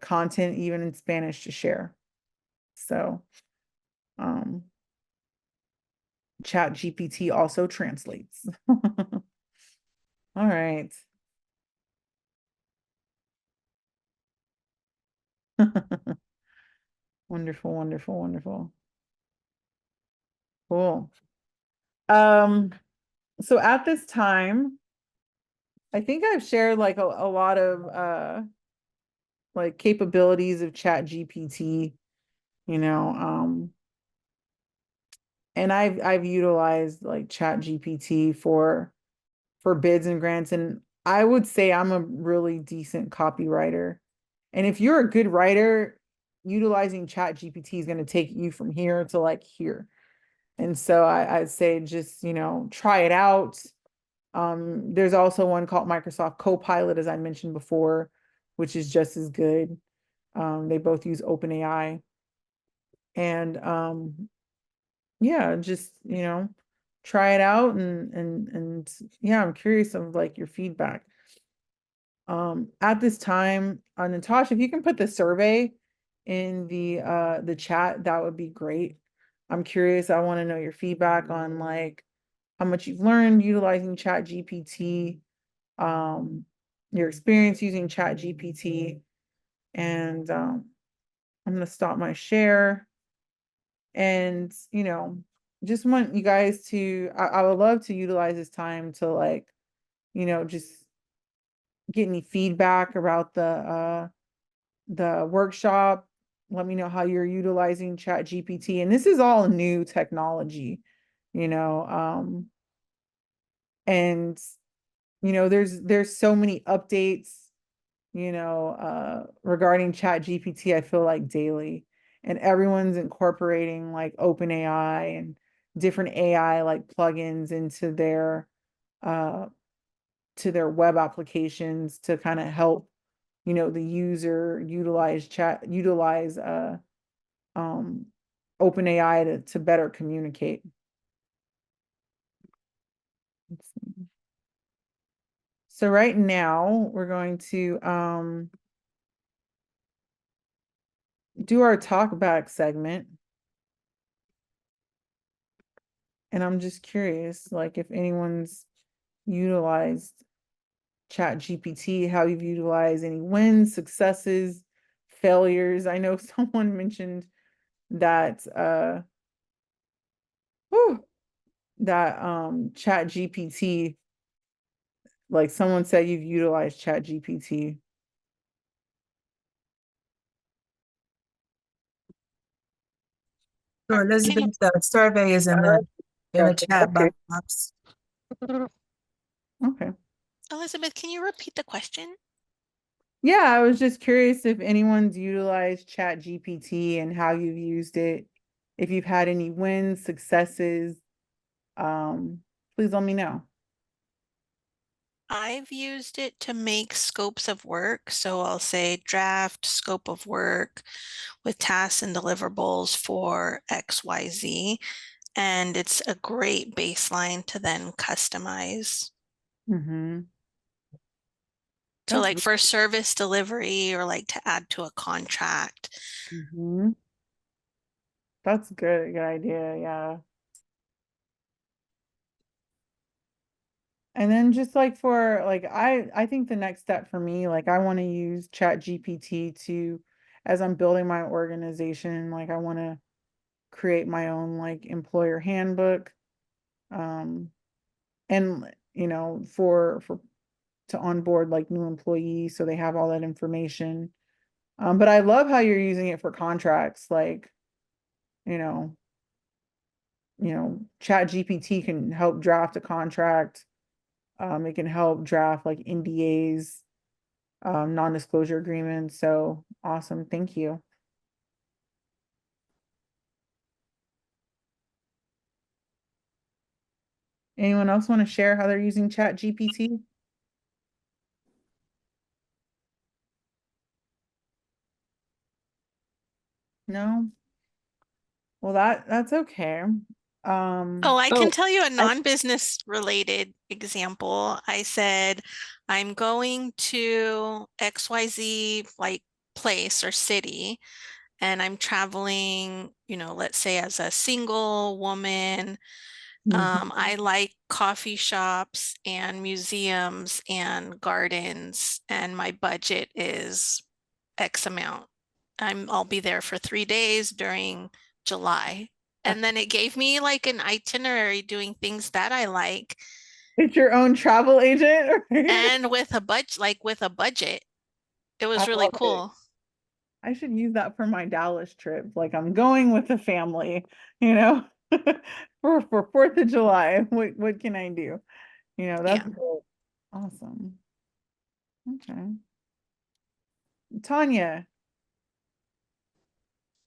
content even in Spanish to share. So, um Chat GPT also translates. All right. Wonderful, wonderful, wonderful. Cool. Um, so at this time, I think I've shared like a lot of like capabilities of Chat GPT, you know, and I've utilized like Chat GPT for bids and grants, and I would say I'm a really decent copywriter. And if you're a good writer, utilizing Chat GPT is going to take you from here to like here. And so I'd say just, try it out. There's also one called Microsoft Copilot, as I mentioned before, which is just as good. They both use OpenAI. And yeah, just, try it out and yeah, I'm curious of like your feedback. At this time, Natasha, if you can put the survey in the chat, that would be great. I'm curious. I want to know your feedback on like how much you've learned utilizing Chat GPT, your experience using Chat GPT, and I'm gonna stop my share. And just want you guys to. I would love to utilize this time to like, just get any feedback about the workshop. Let me know how you're utilizing Chat GPT. And this is all new technology, you know. And there's so many updates, regarding Chat GPT, I feel like daily. And everyone's incorporating like OpenAI and different AI like plugins into uh their web applications to kind of help the user utilize um OpenAI to better communicate. Let's see. So right now we're going to do our talk back segment. And I'm just curious, like if anyone's utilized Chat GPT, how you've utilized any wins, successes, failures. I know someone mentioned that whew, that Chat GPT, like someone said you've utilized Chat GPT. So Elizabeth, the survey is in the chat box. Okay. Elizabeth, can you repeat the question? Yeah, I was just curious if anyone's utilized Chat GPT and how you've used it. If you've had any wins, successes, please let me know. I've used it to make scopes of work. So I'll say draft scope of work with tasks and deliverables for XYZ. And it's a great baseline to then customize. Mm-hmm. So like for service delivery or like to add to a contract. Mm-hmm. That's good. Good idea. Yeah. And then just like for like I think the next step for me, like I want to use Chat GPT to as I'm building my organization, like I want to create my own like employer handbook. Um and for to onboard like new employees so they have all that information. But I love how you're using it for contracts, like, you know, Chat GPT can help draft a contract. It can help draft like NDAs, non-disclosure agreements. So awesome. Thank you. Anyone else want to share how they're using Chat GPT? No? Well, that's okay. Oh, I can Oh, tell you a I, non-business related example. I said, I'm going to XYZ like place or city, and I'm traveling, let's say as a single woman. Mhm. I like coffee shops and museums and gardens, and my budget is X amount. I'll be there for 3 days during July. And then it gave me like an itinerary doing things that I like It's your own travel agent. and with a budget. It I was really love it. cool. I should use that for my Dallas trip. Like I'm going with the family, you know, for 4th of July. What can I do? That's Yeah. great. Awesome. Okay. Tanya.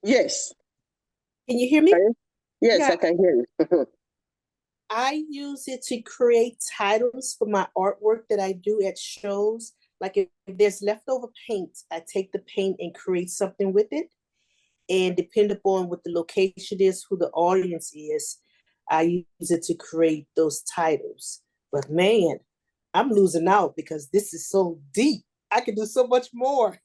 yes. Can you hear me? Sorry? Yes, Yeah. I can hear you. I use it to create titles for my artwork that I do at shows. Like if there's leftover paint, I take the paint and create something with it. And depending upon what the location is, who the audience is, I use it to create those titles. But man, I'm losing out because this is so deep. I can do so much more.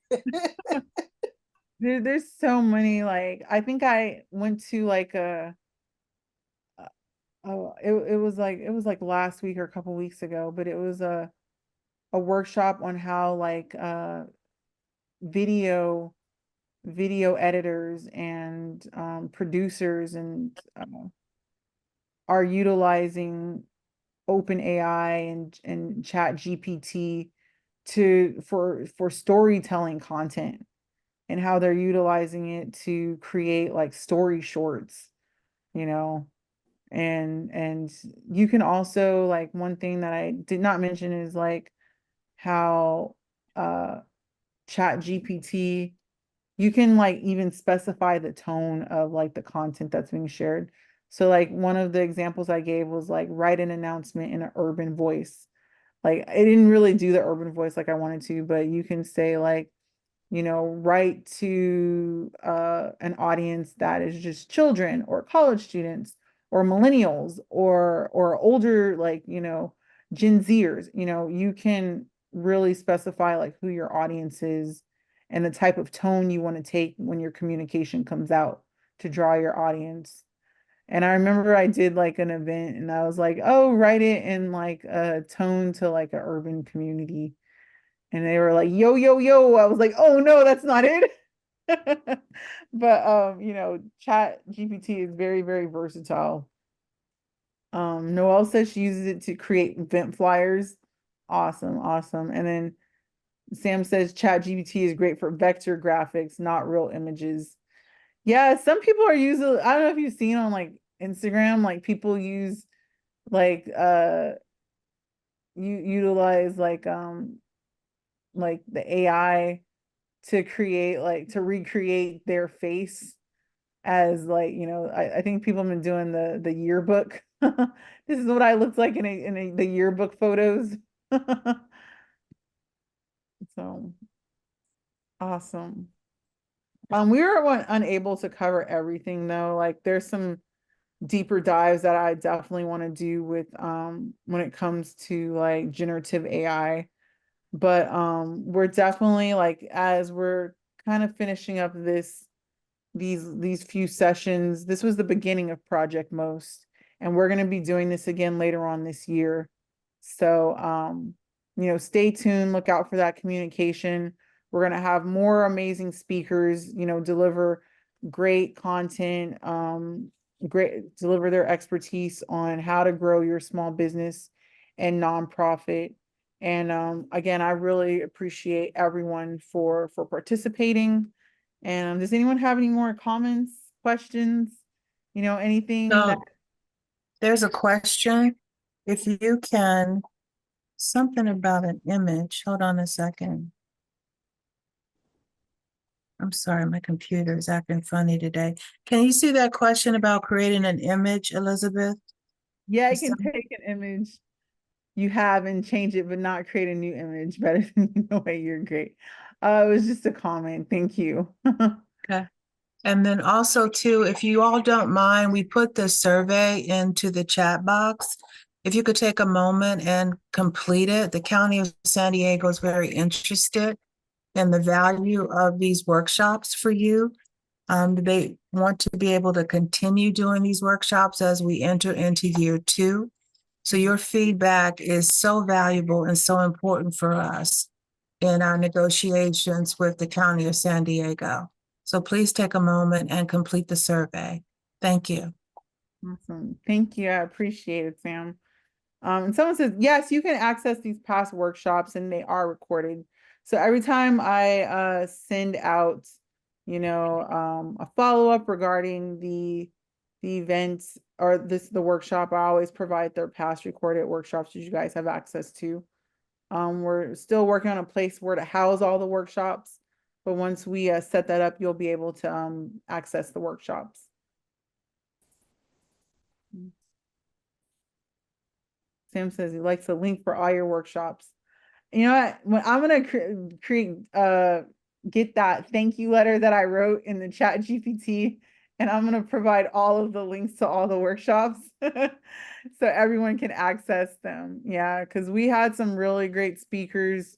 There's so many, like, I think I went to like oh, it was like last week or a couple weeks ago, but it was a workshop on how like video editors and producers and are utilizing OpenAI and Chat GPT for storytelling content, and how they're utilizing it to create like story shorts, you know. And you can also, like, one thing that I did not mention is like how Chat GPT, you can like even specify the tone of like the content that's being shared. So like one of the examples I gave was like write an announcement in an urban voice. Like it didn't really do the urban voice like I wanted to, but you can say like, write to an audience that is just children or college students or millennials or older, like, Gen Zers. You can really specify like who your audience is and the type of tone you want to take when your communication comes out to draw your audience. And I remember I did like an event and I was like, oh, write it in like a tone to like an urban community. And they were like, yo, yo, yo. I was like, oh no, that's not it. But Chat GPT is very, very versatile. Noelle says she uses it to create event flyers. Awesome, awesome. And then Sam says Chat GPT is great for vector graphics, not real images. Yeah, some people are using, I don't know if you've seen on like Instagram, like people use like you utilize like the AI to create, like, to recreate their face as like, I think people have been doing the yearbook. This is what I looked like in the yearbook photos. So awesome. We were unable to cover everything though. Like there's some deeper dives that I definitely want to do with when it comes to like generative AI. But we're definitely, like, as we're kind of finishing up these few sessions, this was the beginning of Project Most, and we're going to be doing this again later on this year. So stay tuned, look out for that communication. We're going to have more amazing speakers, deliver great content, deliver their expertise on how to grow your small business and nonprofit. And again, I really appreciate everyone for participating. And does anyone have any more comments, questions, anything that? So there's a question. If you can, something about an image. Hold on a second. I'm sorry, my computer is acting funny today. Can you see that question about creating an image, Elizabeth? Yeah, I Is can some- take an image you have and change it, but not create a new image. Better than the way you're great. It was just a comment. Thank you. Okay. And then also too, if you all don't mind, we put the survey into the chat box. If you could take a moment and complete it, the County of San Diego is very interested in the value of these workshops for you. They want to be able to continue doing these workshops as we enter into year 2. So your feedback is so valuable and so important for us in our negotiations with the County of San Diego. So please take a moment and complete the survey. Thank you. Awesome. Thank you. I appreciate it, Sam. And someone says, yes, you can access these past workshops and they are recorded. So every time I send out, a follow-up regarding the events or the workshop, I always provide their past recorded workshops that you guys have access to. We're still working on a place where to house all the workshops, but once we set that up, you'll be able to access the workshops. Sam says he likes a link for all your workshops. You know what? When I'm gonna get that thank you letter that I wrote in the chat GPT, and I'm gonna provide all of the links to all the workshops so everyone can access them. Yeah, because we had some really great speakers,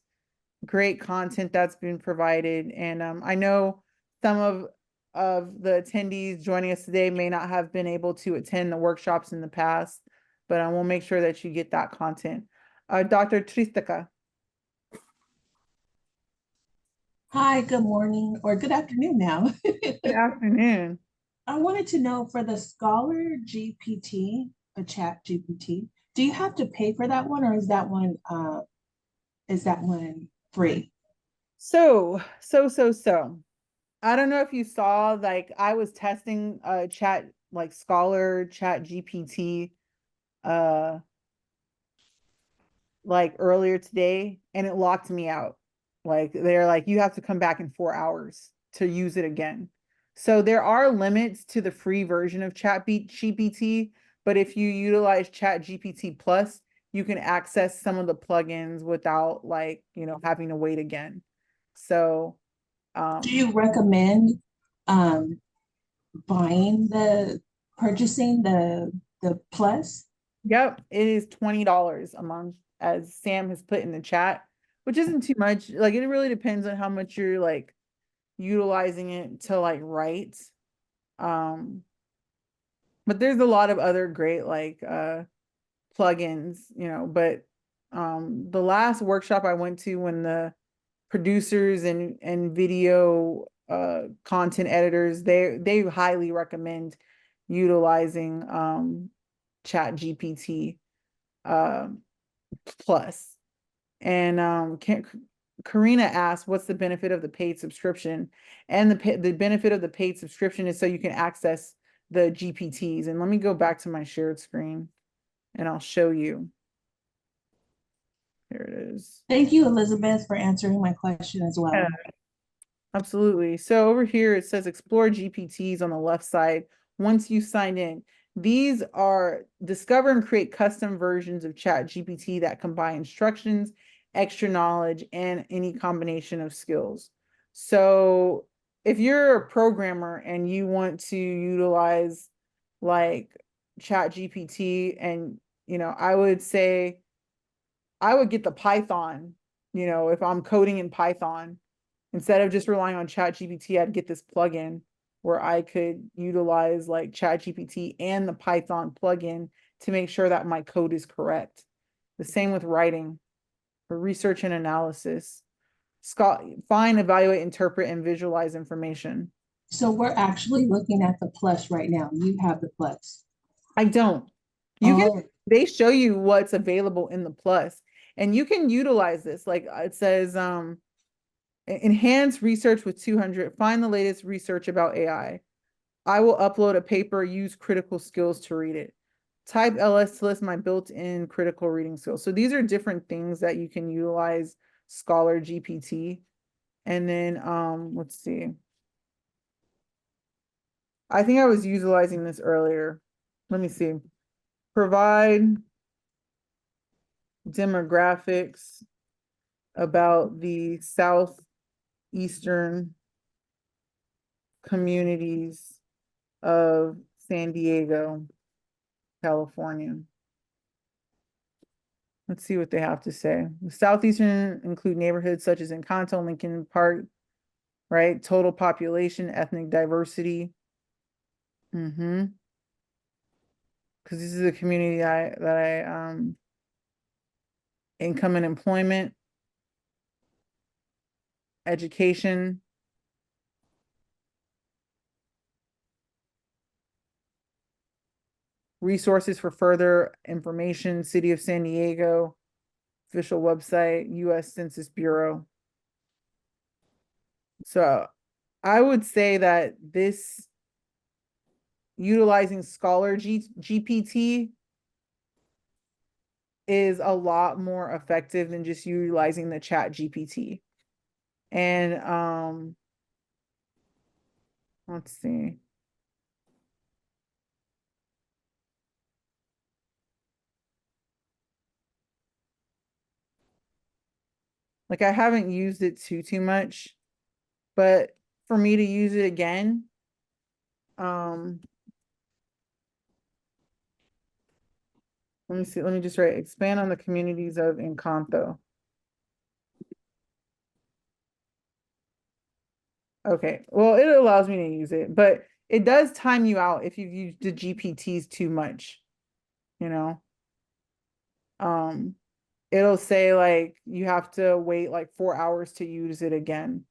great content that's been provided, and I know some of the attendees joining us today may not have been able to attend the workshops in the past, but I will make sure that you get that content. Dr. Tristika. Hi, good morning or good afternoon now. Good afternoon. I wanted to know for the Scholar GPT, a chat GPT, do you have to pay for that one or is that one free? So. I don't know if you saw, like I was testing chat like Scholar Chat GPT like earlier today and it locked me out. Like they're like, you have to come back in 4 hours to use it again. So there are limits to the free version of Chat GPT, but if you utilize Chat GPT Plus, you can access some of the plugins without like, having to wait again. So Do you recommend purchasing the plus? Yep, it is $20 a month, as Sam has put in the chat, which isn't too much. Like it really depends on how much you're like utilizing it to like write. But there's a lot of other great like plugins, but the last workshop I went to when the producers and video content editors, they highly recommend utilizing Chat GPT Plus. And Karina asked, what's the benefit of the paid subscription? And the benefit of the paid subscription is so you can access the GPTs. And let me go back to my shared screen and I'll show you. Here it is. Thank you, Elizabeth, for answering my question as well. Yeah, absolutely. So over here, it says explore GPTs on the left side. Once you sign in, these are discover and create custom versions of Chat GPT that combine instructions, extra knowledge, and any combination of skills. So if you're a programmer and you want to utilize like Chat GPT, and I would say I would get the Python, if I'm coding in Python, instead of just relying on Chat GPT, I'd get this plugin where I could utilize like Chat GPT and the Python plugin to make sure that my code is correct. The same with writing for research and analysis. Find, evaluate, interpret, and visualize information. So we're actually looking at the plus right now. You have the plus. I don't. They show you what's available in the plus, and you can utilize this. Like it says, enhance research with 200, find the latest research about AI. I will upload a paper, use critical skills to read it. Type LS to list my built-in critical reading skills. So these are different things that you can utilize Scholar GPT. And then, let's see. I think I was utilizing this earlier. Let me see. Provide demographics about the Southeastern communities of San Diego, California. Let's see what they have to say. The Southeastern include neighborhoods such as Encanto, Lincoln Park, right? Total population, ethnic diversity. Mm-hmm. Because this is a community income and employment, education. Resources for further information, City of San Diego, official website, US Census Bureau. So I would say that this utilizing Scholar GPT is a lot more effective than just utilizing the Chat GPT. And let's see. Like I haven't used it too much, but for me to use it again, let me see, let me just write, expand on the communities of Encanto. Okay, well, it allows me to use it, but it does time you out if you've used the GPTs too much, you know? It'll say like you have to wait like 4 hours to use it again.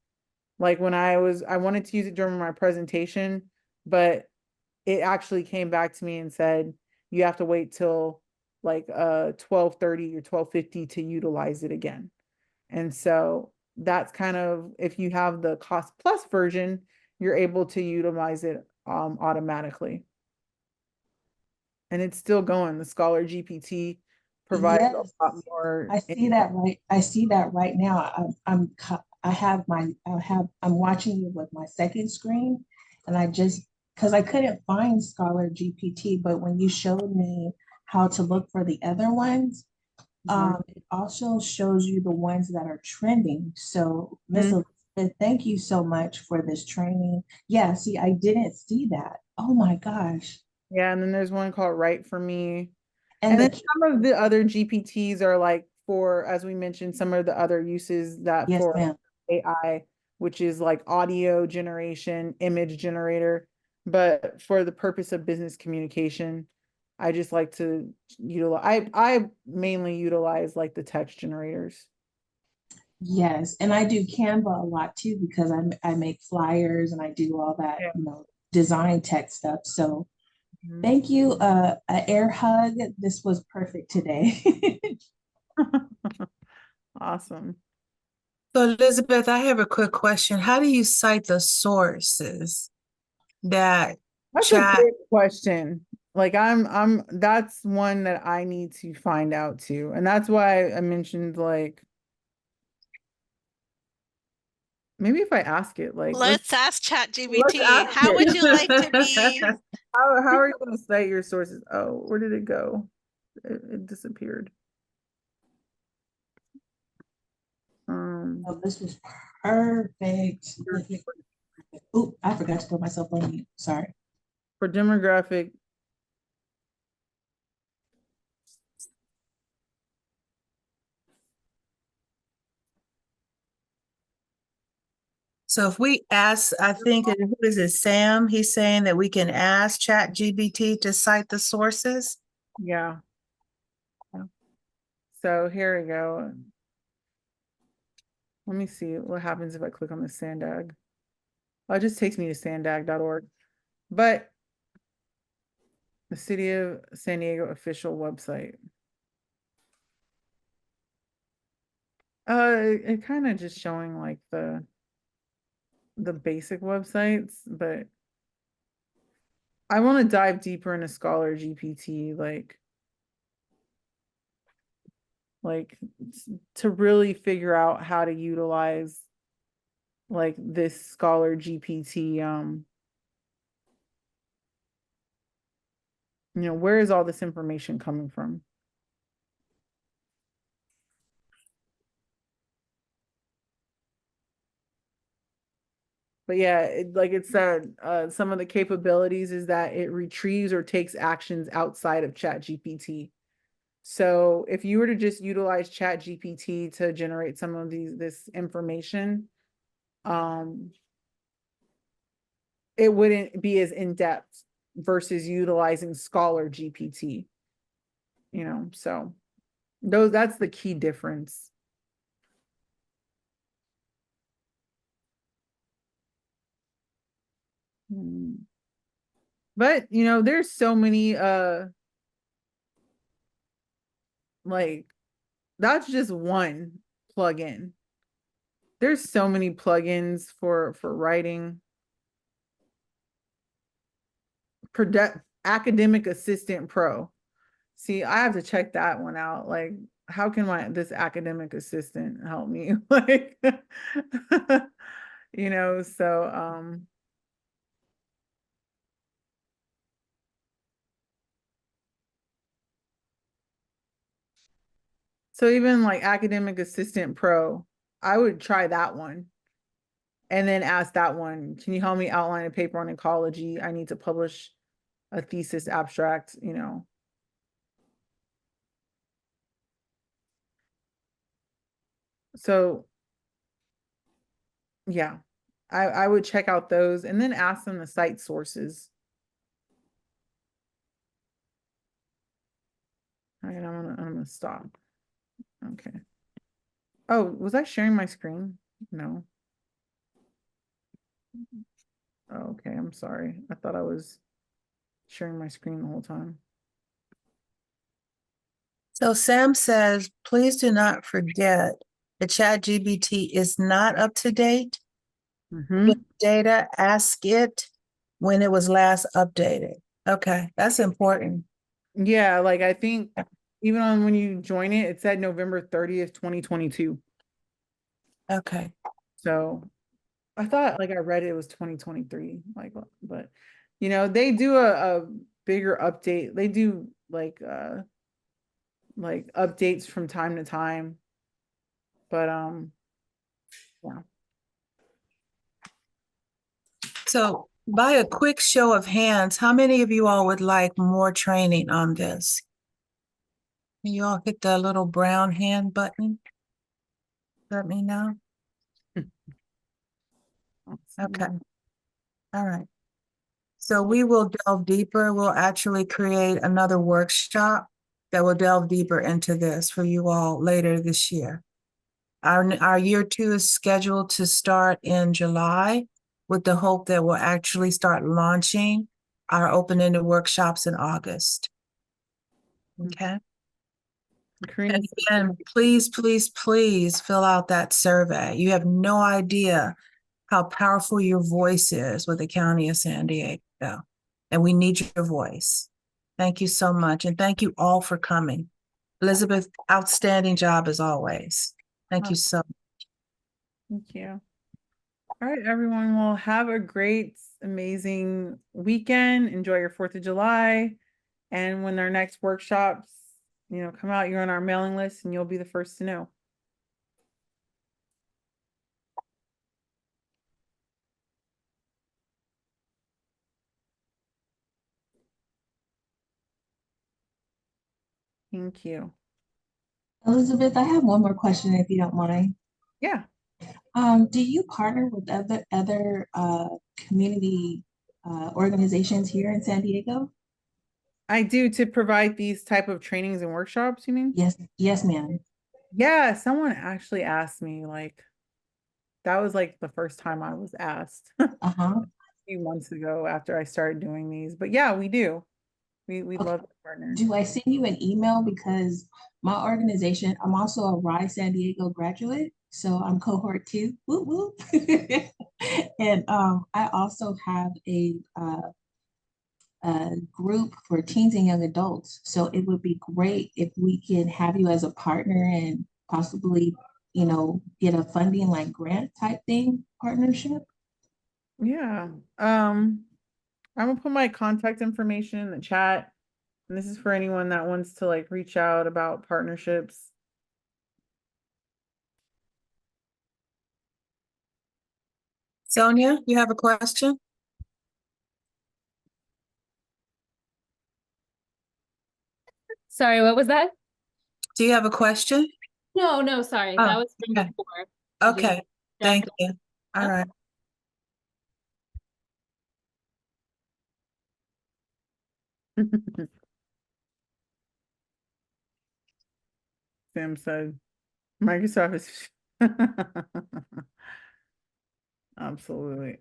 Like when I wanted to use it during my presentation, but it actually came back to me and said, you have to wait till like 12:30 or 12:50 to utilize it again. And so that's kind of, if you have the cost plus version, you're able to utilize it automatically. And it's still going. The Scholar GPT provides a Yes. lot more. I see that right. I see that right now. I'm watching you with my second screen, and because I couldn't find Scholar GPT, but when you showed me how to look for the other ones, it also shows you the ones that are trending. So, Miss Elizabeth, thank you so much for this training. Yeah, see, I didn't see that. Oh my gosh. Yeah, and then there's one called Write For Me. And And then the some of the other GPTs are like for, as we mentioned, some of the other uses that yes, for ma'am. AI, which is like audio generation, image generator. But for the purpose of business communication, I just like to utilize, I mainly utilize like the text generators. Yes, and I do Canva a lot too because I make flyers and I do all that, Yeah. design tech stuff. So Mhm. thank you, a air hug. This was perfect today. Awesome. So Elizabeth, I have a quick question. How do you cite the sources that That's a chat? great question. Like that's one that I need to find out too. And that's why I mentioned like, maybe if I ask it, like, Let's ask let's ChatGPT. ask How would it. you like to be? How are you going to cite your sources? Oh, where did it go? It disappeared. Oh, this was perfect. Oh, I forgot to put myself on mute. Sorry. For demographic. So if we ask, I think, who is it, Sam? He's saying that we can ask ChatGPT to cite the sources. Yeah. So here we go. Let me see what happens if I click on the Sandag. Oh, it just takes me to sandag.org. But the City of San Diego official website. It kind of just showing like the basic websites, but I want to dive deeper into Scholar GPT, like to really figure out how to utilize like this Scholar GPT. Where is all this information coming from? But yeah, like it said, some of the capabilities is that it retrieves or takes actions outside of ChatGPT. So if you were to just utilize ChatGPT to generate some of this information, it wouldn't be as in-depth versus utilizing Scholar GPT. So that's the key difference. But there's so many like that's just one plugin. There's so many plugins for writing. Academic Assistant Pro. See, I have to check that one out. Like, how can this academic assistant help me? Like, so so even like Academic Assistant Pro, I would try that one. And then ask that one, can you help me outline a paper on ecology? I need to publish a thesis abstract, So yeah, I would check out those and then ask them the cite sources. All right, I'm gonna stop. Okay. Oh, was I sharing my screen? No. Oh, okay, I'm sorry. I thought I was sharing my screen the whole time. So Sam says, please do not forget the ChatGPT is not up to date. With data, ask it when it was last updated. Okay, that's important. Yeah, like I think even on when you join it, it said November 30th, 2022. Okay. So I thought like I read it was 2023, but they do a bigger update. They do like updates from time to time. But yeah. So by a quick show of hands, how many of you all would like more training on this? Can you all hit the little brown hand button? Let me know. Okay. All right. So we will delve deeper. We'll actually create another workshop that will delve deeper into this for you all later this year. Our year 2 is scheduled to start in July with the hope that we'll actually start launching our open-ended workshops in August. Okay. And again, please, please, please fill out that survey. You have no idea how powerful your voice is with the County of San Diego. And we need your voice. Thank you so much. And thank you all for coming. Elizabeth, outstanding job as always. Thank you so much. Thank you. All right, everyone. Well, have a great, amazing weekend. Enjoy your 4th of July. And when our next workshops, come out, you're on our mailing list and you'll be the first to know. Thank you. Elizabeth, I have one more question if you don't mind. Yeah. Do you partner with other community organizations here in San Diego? I do, to provide these type of trainings and workshops, you mean? Yes, ma'am. Yeah, someone actually asked me, like, that was like the first time I was asked a few months ago after I started doing these. But yeah, we do. We Okay. love to partner. Do I send you an email? Because my organization, I'm also a RISE San Diego graduate, so I'm cohort 2. Whoop, whoop. And I also have a group for teens and young adults. So it would be great if we can have you as a partner and possibly, get a funding like grant type thing partnership. Yeah. I'm gonna put my contact information in the chat. And this is for anyone that wants to like reach out about partnerships. Sonia, you have a question? Sorry, what was that? Do you have a question? No, no, sorry. Oh, That was from okay. before. I just Okay, thank jumped you. All Okay. right. Sam said, Microsoft is. Absolutely.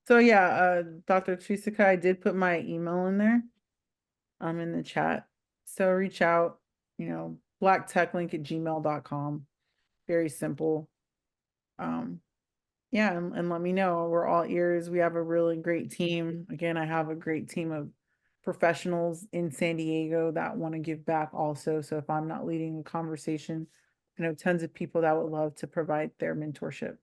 So yeah, Dr. Chisaka, I did put my email in there. In the chat. So reach out, blacktechlink@gmail.com. Very simple. Yeah, and let me know. We're all ears. We have a really great team. Again, I have a great team of professionals in San Diego that want to give back also. So if I'm not leading a conversation, I know tons of people that would love to provide their mentorship.